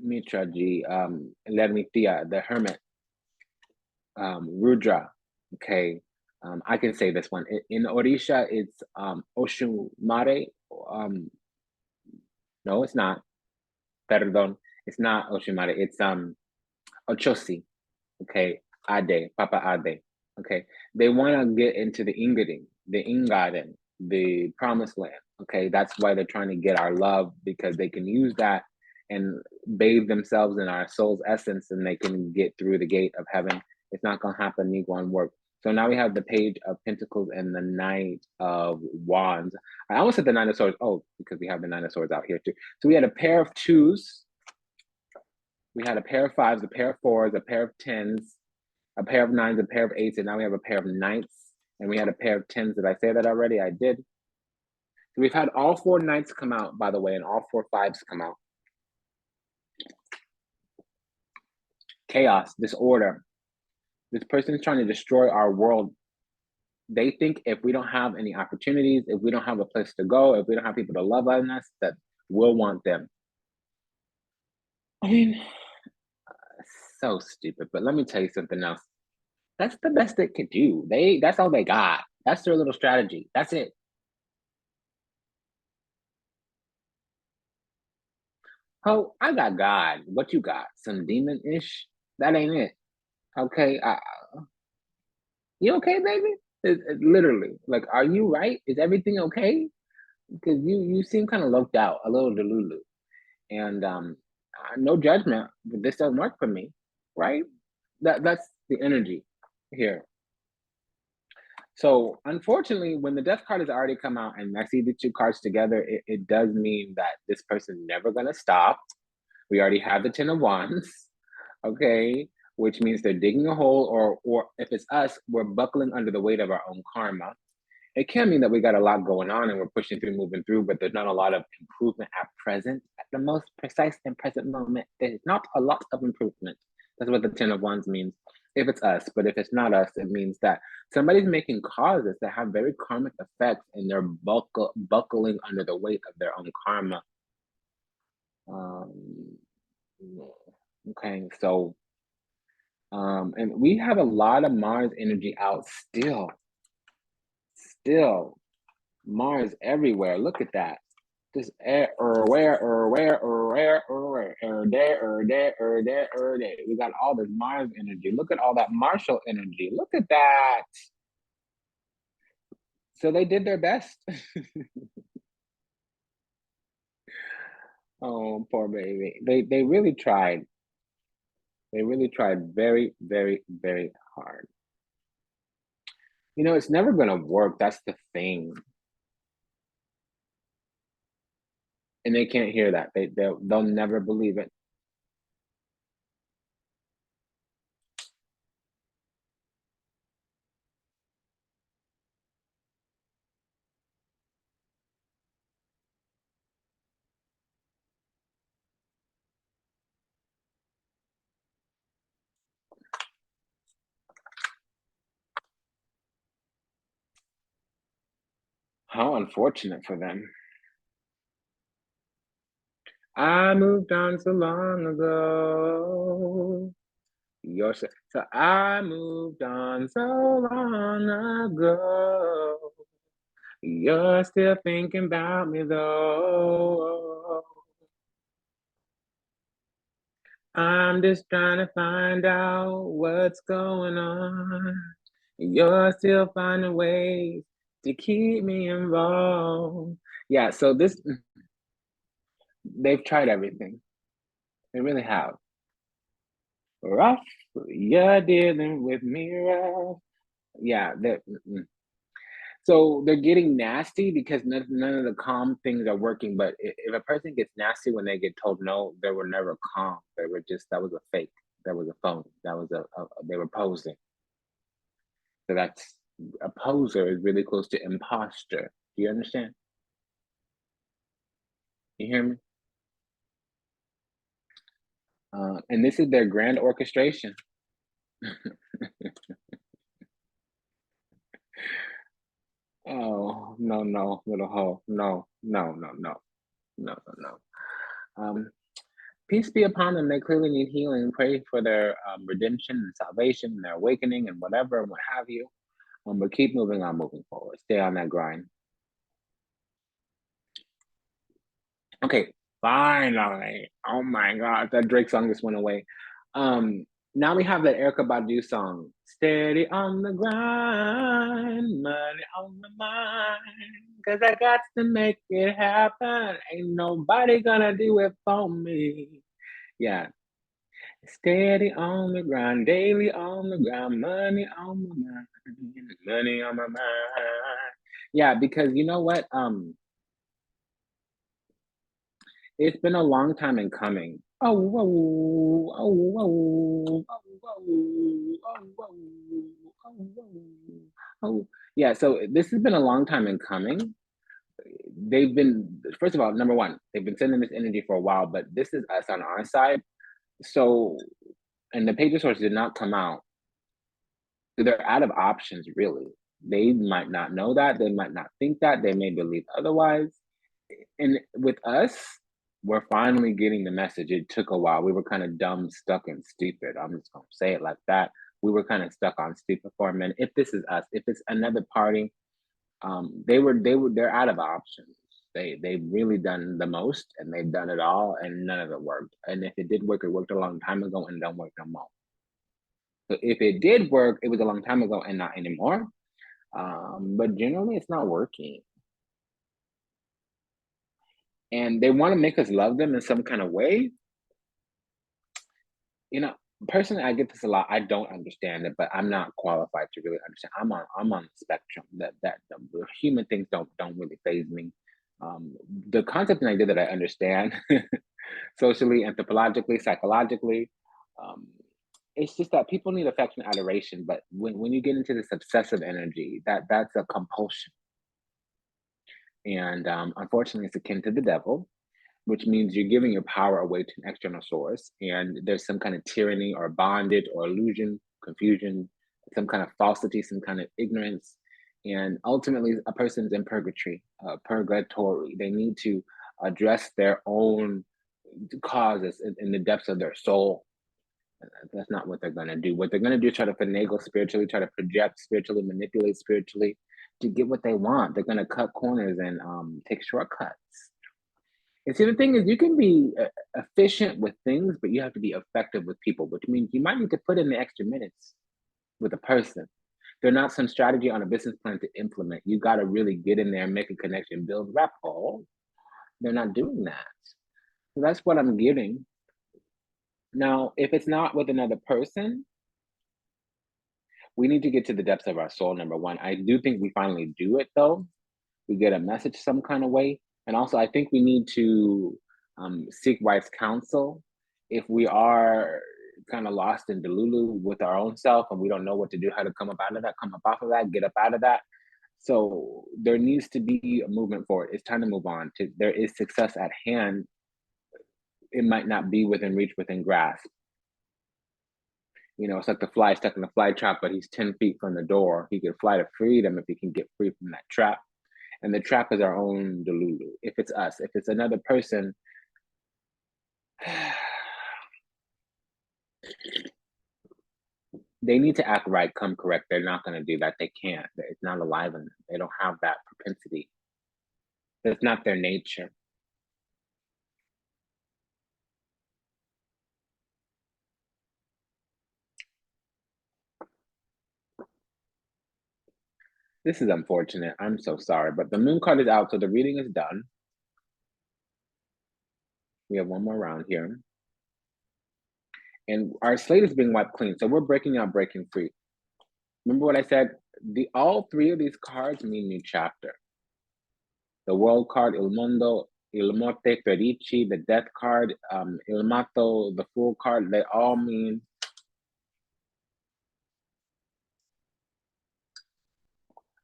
Mitra Ji, Lermitia, the hermit, Rudra. Okay, I can say this one. In Orisha, it's Oshumare. Um, no, it's not. Perdón, it's not Oshumare. It's Ochosi. Okay, Ade, Papa Ade. Okay, they want to get into the Ingading, the Ingaden, the promised land. Okay, that's why they're trying to get our love, because they can use that and bathe themselves in our soul's essence, and they can get through the gate of heaven. It's not going to happen, Niguan work. So now we have the Page of Pentacles and the Knight of Wands. I almost said the Nine of Swords. Oh, because we have the Nine of Swords out here too. So we had a pair of twos, we had a pair of fives, a pair of fours, a pair of tens, a pair of nines, a pair of eights, and now we have a pair of knights, and we had a pair of tens. Did I say that already? I did. So we've had all four knights come out, by the way, and all four fives come out. Chaos, disorder. This person is trying to destroy our world. They think if we don't have any opportunities, if we don't have a place to go, if we don't have people to love on us, that we'll want them. I mean, so stupid. But let me tell you something else. That's the best they could do. That's all they got. That's their little strategy. That's it. Oh, I got God. What you got? Some demon-ish? That ain't it. Okay. You okay, baby? Literally. Like, are you right? Is everything okay? Because you seem kind of locked out, a little delulu. And no judgment, but this doesn't work for me, right? That's the energy here. So unfortunately, when the death card has already come out and I see the two cards together, it does mean that this person's never gonna stop. We already have the Ten of Wands, okay, which means they're digging a hole, or if it's us, we're buckling under the weight of our own karma. It can mean that we got a lot going on and we're pushing through, moving through, but there's not a lot of improvement at present. At the most precise and present moment, there's not a lot of improvement. That's what the Ten of Wands means. If it's us, but if it's not us, it means that somebody's making causes that have very karmic effects, and they're buckling under the weight of their own karma. Okay, so and we have a lot of Mars energy out still. Mars everywhere. Look at that. Just there, there. We got all this Mars energy. Look at all that Martial energy. Look at that. So they did their best. Oh, poor baby. They really tried. They really tried very, very, very hard. You know, it's never gonna work. That's the thing. And they can't hear that. They'll never believe it. How unfortunate for them. I moved on so long ago. So I moved on so long ago. You're still thinking about me though. I'm just trying to find out what's going on. You're still finding ways to keep me involved. Yeah, so they've tried everything. They really have. Rough, you're dealing with me rough. Yeah, so they're getting nasty because none of the calm things are working. But if a person gets nasty when they get told no, they were never calm. They were just, that was a fake. That was a phone. That was they were posing. So that's, a poser is really close to imposter. Do you understand? You hear me? And this is their grand orchestration. Oh, no, little hoe. No. Peace be upon them. They clearly need healing. Pray for their redemption and salvation and their awakening and whatever and what have you. But keep moving on, moving forward. Stay on that grind. Okay, finally. Oh my God, that Drake song just went away. Now we have that Erykah Badu song, Steady on the Grind, Money on my Mind, cause I got to make it happen. Ain't nobody gonna do it for me. Yeah, steady on the grind, daily on the grind, money on my mind, money on my mind. Yeah, because you know what? It's been a long time in coming. Oh, whoa, oh, whoa, oh, whoa, oh, whoa, oh, whoa, oh. Yeah, so this has been a long time in coming. They've been, first of all, number one, they've been sending this energy for a while, but this is us on our side. So, and the page of source did not come out. They're out of options, really. They might not know that. They might not think that. They may believe otherwise. And with us, we're finally getting the message. It took a while. We were kind of dumb, stuck, and stupid. I'm just gonna say it like that. We were kind of stuck on stupid for a minute. If this is us, if it's another party, they're out of options. They've really done the most, and they've done it all, and none of it worked. And if it did work, it worked a long time ago, and don't work no more. So if it did work, it was a long time ago, and not anymore. But generally, it's not working. And they want to make us love them in some kind of way. You know, personally, I get this a lot. I don't understand it, but I'm not qualified to really understand. I'm on the spectrum. That the human things don't really phase me. The concept and idea that I understand, socially, anthropologically, psychologically, um, it's just that people need affection, adoration. But when you get into this obsessive energy, that's a compulsion, and unfortunately, it's akin to the devil, which means you're giving your power away to an external source, and there's some kind of tyranny or bondage or illusion, confusion, some kind of falsity, some kind of ignorance, and ultimately a person's in purgatory. They need to address their own causes in the depths of their soul. That's not what they're going to do. What they're going to do is try to finagle spiritually, try to project spiritually, manipulate spiritually to get what they want. They're going to cut corners and take shortcuts. And see, the thing is, you can be efficient with things, but you have to be effective with people, which means you might need to put in the extra minutes with a person. They're not some strategy on a business plan to implement. You got to really get in there, make a connection, build rapport. They're not doing that. So that's what I'm giving. Now, if it's not with another person, we need to get to the depths of our soul, number one. I do think we finally do it, though. We get a message some kind of way. And also, I think we need to seek wise counsel if we are kind of lost in Delulu with our own self and we don't know what to do, how to come up out of that, come up off of that, get up out of that. So there needs to be a movement forward. It's time to move on. There is success at hand. It might not be within reach, within grasp. You know, it's like the fly stuck in the fly trap, but he's 10 feet from the door. He could fly to freedom if he can get free from that trap. And the trap is our own Delulu. If it's us, if it's another person, they need to act right, come correct. They're not going to do that. They can't. It's not alive in them. They don't have that propensity. That's not their nature. This is unfortunate. I'm so sorry. But the moon card is out, so the reading is done. We have one more round here. And our slate is being wiped clean. So we're breaking out, breaking free. Remember what I said? All three of these cards mean new chapter. The world card, Il Mondo, Il Morte Ferici, the death card, Il Mato, the fool card, they all mean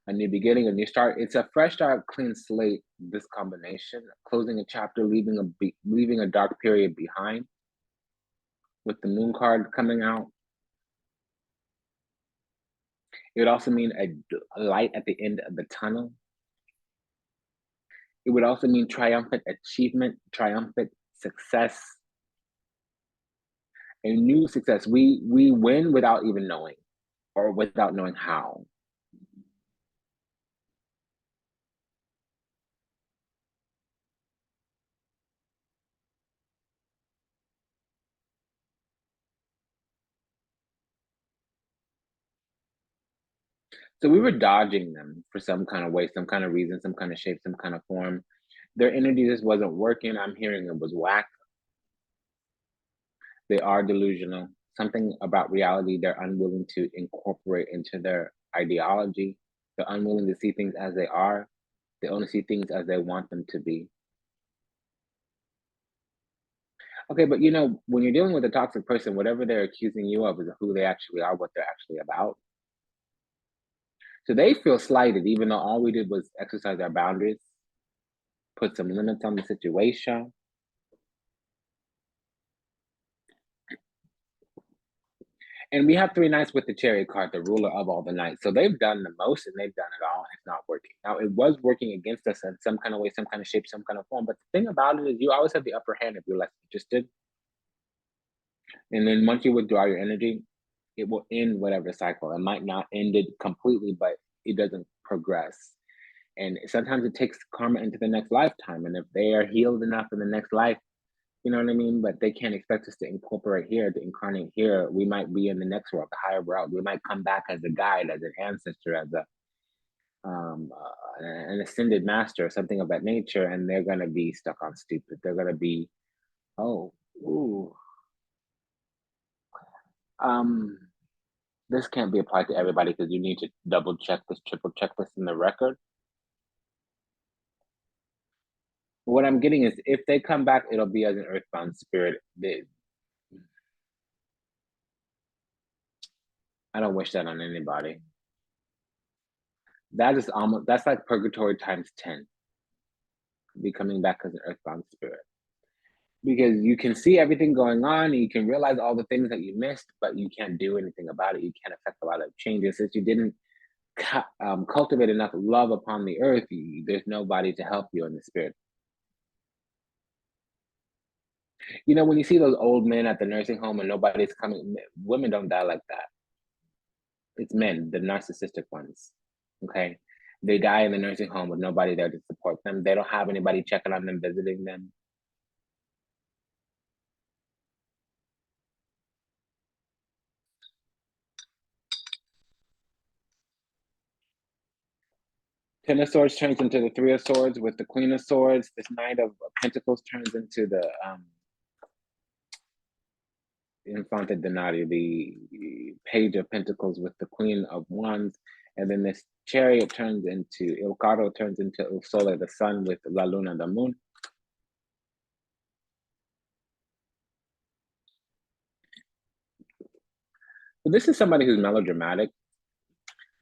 a new beginning, a new start. It's a fresh start, clean slate, this combination, closing a chapter, leaving a dark period behind with the moon card coming out. It would also mean a light at the end of the tunnel. It would also mean triumphant achievement, triumphant success. A new success. We win without even knowing, or without knowing how. So we were dodging them for some kind of way, some kind of reason, some kind of shape, some kind of form. Their energy just wasn't working. I'm hearing it was whack. They are delusional. Something about reality they're unwilling to incorporate into their ideology. They're unwilling to see things as they are. They only see things as they want them to be. Okay, but when you're dealing with a toxic person, whatever they're accusing you of is who they actually are, what they're actually about. So they feel slighted, even though all we did was exercise our boundaries, put some limits on the situation. And we have three knights with the chariot card, the ruler of all the knights. So they've done the most and they've done it all, and it's not working. Now, it was working against us in some kind of way, some kind of shape, some kind of form. But the thing about it is you always have the upper hand if you're less interested. And then once you withdraw your energy, it will end whatever cycle. It might not end it completely, but it doesn't progress. And sometimes it takes karma into the next lifetime. And if they are healed enough in the next life, you know what I mean? But they can't expect us to incorporate here, to incarnate here. We might be in the next world, the higher world. We might come back as a guide, as an ancestor, as an ascended master, something of that nature, and they're gonna be stuck on stupid. They're gonna be, oh, ooh, um, this can't be applied to everybody because you need to double check this, triple check this in the record. What I'm getting is if they come back, it'll be as an earthbound spirit. I don't wish that on anybody. That's like purgatory times 10, be coming back as an earthbound spirit. Because you can see everything going on and you can realize all the things that you missed, but you can't do anything about it. You can't affect a lot of changes. Since you didn't cultivate enough love upon the earth, there's nobody to help you in the spirit. When you see those old men at the nursing home and nobody's coming, women don't die like that. It's men, the narcissistic ones. Okay. They die in the nursing home with nobody there to support them. They don't have anybody checking on them, visiting them. Ten of Swords turns into the Three of Swords with the Queen of Swords. This Knight of Pentacles turns into the Infante Denari, the Page of Pentacles with the Queen of Wands. And then this Chariot turns into, Il Carro turns into Il Sole, the Sun, with La Luna, the Moon. So this is somebody who's melodramatic.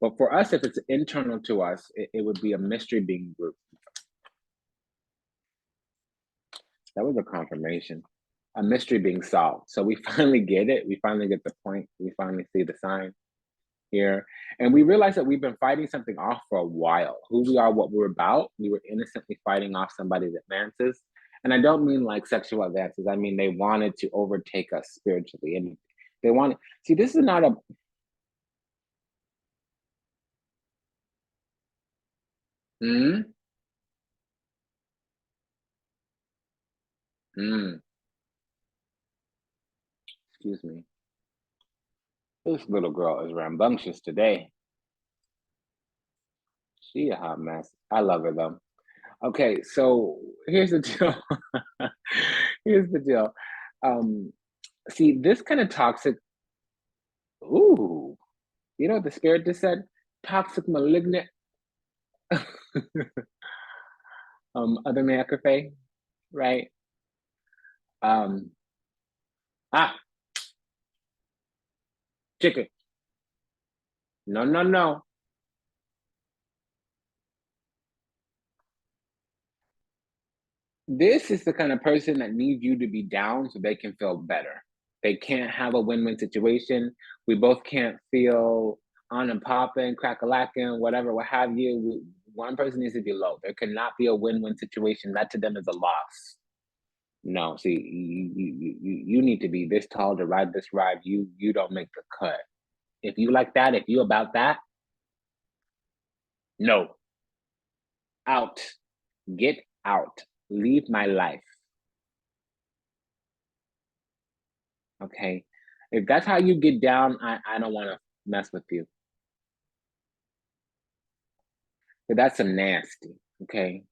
But for us, if it's internal to us, it would be a mystery being group. That was a confirmation. A mystery being solved. So we finally get it. We finally get the point. We finally see the sign here. And we realize that we've been fighting something off for a while. Who we are, what we're about. We were innocently fighting off somebody's advances. And I don't mean like sexual advances. I mean, they wanted to overtake us spiritually. And they wanted, see, this is not a, mm, mm, excuse me. This little girl is rambunctious today. She a hot mess. I love her though. Okay, so here's the deal. Here's the deal. Um, See, this kind of toxic, ooh, you know what the spirit just said? Toxic, malignant, other Meakerfe, right? Um, ah, chicken. No, no, no. This is the kind of person that needs you to be down so they can feel better. They can't have a win-win situation. We both can't feel on and popping, crack-a-lacking, whatever, what have you. One person needs to be low. There cannot be a win-win situation. That to them is a loss. No, see, you need to be this tall to ride this ride. You don't make the cut. If you like that, if you about that, no, out, get out, leave my life. Okay, if that's how you get down, I don't want to mess with you. But that's some nasty. Okay,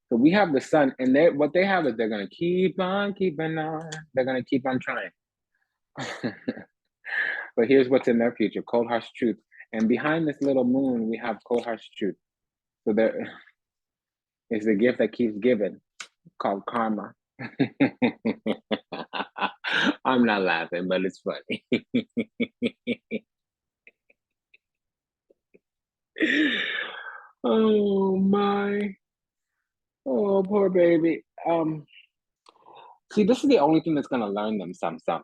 so we have the sun, and what they have is they're gonna keep on keeping on. They're gonna keep on trying. But here's what's in their future: cold harsh truth. And behind this little moon, we have cold harsh truth. So there is the gift that keeps giving, called karma. I'm not laughing, but it's funny. Oh my. Oh, poor baby. See, this is the only thing that's gonna learn them something.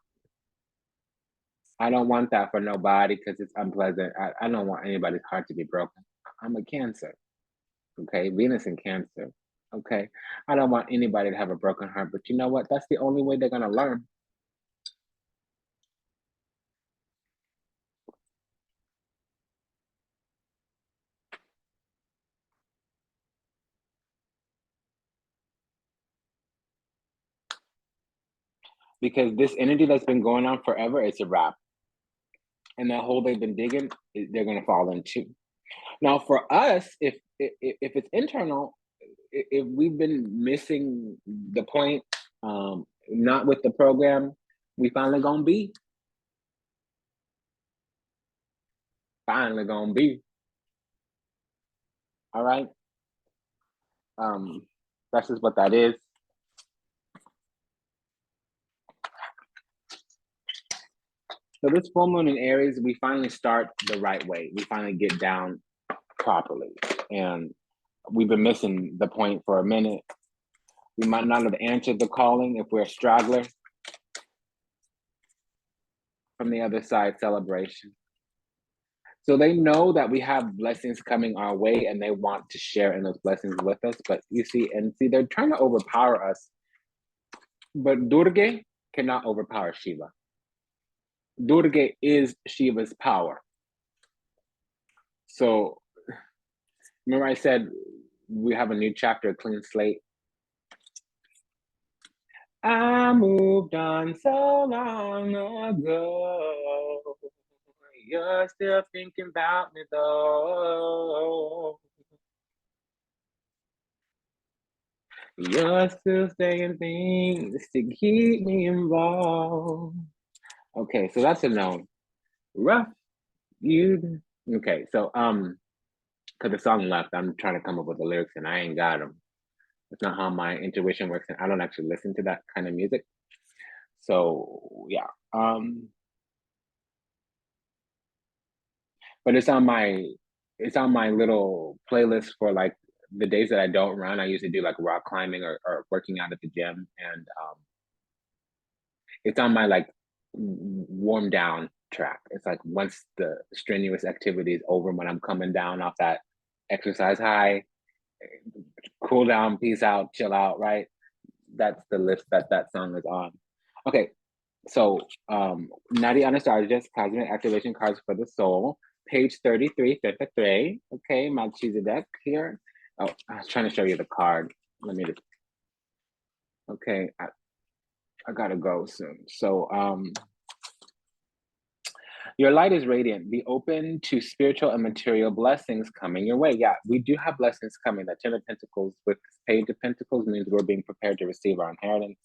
I don't want that for nobody because it's unpleasant. I don't want anybody's heart to be broken. I'm a Cancer, okay? Venus in Cancer, okay? I don't want anybody to have a broken heart, but you know what? That's the only way they're gonna learn. Because this energy that's been going on forever, it's a wrap. And that hole they've been digging, they're gonna fall into. Now, for us, if it's internal, if we've been missing the point, not with the program, we finally gonna be. Finally gonna be. All right. That's just what that is. So this full moon in Aries, we finally start the right way. We finally get down properly, and we've been missing the point for a minute. We might not have answered the calling if we're a straggler. From the other side, celebration. So they know that we have blessings coming our way and they want to share in those blessings with us. But you see, they're trying to overpower us. But Durga cannot overpower Shiva. Durga is Shiva's power. So remember I said we have a new chapter, a clean slate. I moved on so long ago. You're still thinking about me though. You're still saying things to keep me involved. Okay, so that's a known. Rough you. Okay, so because the song left, I'm trying to come up with the lyrics and I ain't got them. It's not how my intuition works, and I don't actually listen to that kind of music. So yeah, but it's on my little playlist for like the days that I don't run. I usually do like rock climbing or working out at the gym, and it's on my like warm down track. It's like once the strenuous activity is over, when I'm coming down off that exercise high, cool down, peace out, chill out, right? That's the list that song is on. Okay, so Nadi Anastasia, Cosmic Activation Cards for the Soul, page 3353. Okay, Melchizedek here. Oh, I was trying to show you the card. Let me just, okay, I gotta go soon. So your light is radiant. Be open to spiritual and material blessings coming your way. Yeah, we do have blessings coming. The Ten of Pentacles with Page of Pentacles means we're being prepared to receive our inheritance.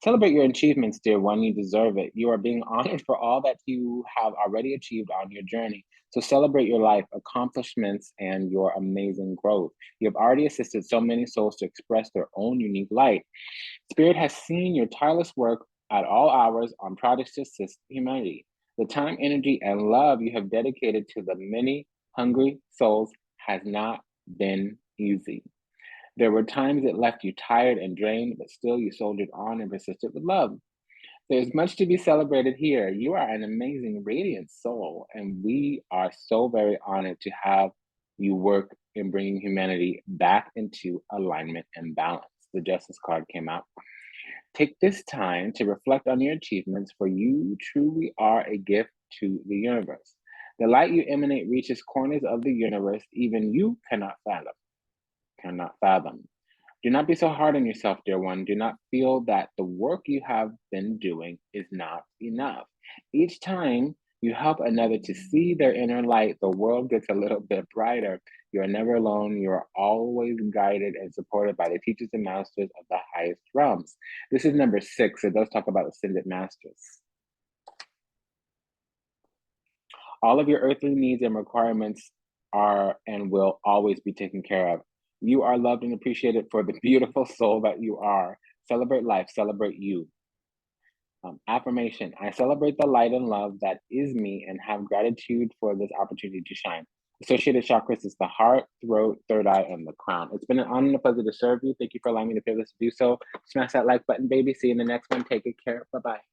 Celebrate your achievements, dear one. You deserve it. You are being honored for all that you have already achieved on your journey. So celebrate your life, accomplishments, and your amazing growth. You have already assisted so many souls to express their own unique light. Spirit has seen your tireless work at all hours on projects to assist humanity. The time, energy, and love you have dedicated to the many hungry souls has not been easy. There were times it left you tired and drained, but still you soldiered on and persisted with love. There's much to be celebrated here. You are an amazing, radiant soul, and we are so very honored to have you work in bringing humanity back into alignment and balance. The Justice card came out. Take this time to reflect on your achievements, for you truly are a gift to the universe. The light you emanate reaches corners of the universe even you cannot fathom. Cannot fathom. Do not be so hard on yourself, dear one. Do not feel that the work you have been doing is not enough. Each time you help another to see their inner light, the world gets a little bit brighter. You are never alone. You are always guided and supported by the teachers and masters of the highest realms. This is number 6. It does talk about ascended masters. All of your earthly needs and requirements are and will always be taken care of. You are loved and appreciated for the beautiful soul that you are. Celebrate life, celebrate you. Affirmation: I celebrate the light and love that is me and have gratitude for this opportunity to shine. Associated chakras is the heart, throat, third eye, and the crown. It's been an honor and a pleasure to serve you. Thank you for allowing me the privilege to do so. Smash that like button, baby. See you in the next one. Take good care. Bye bye.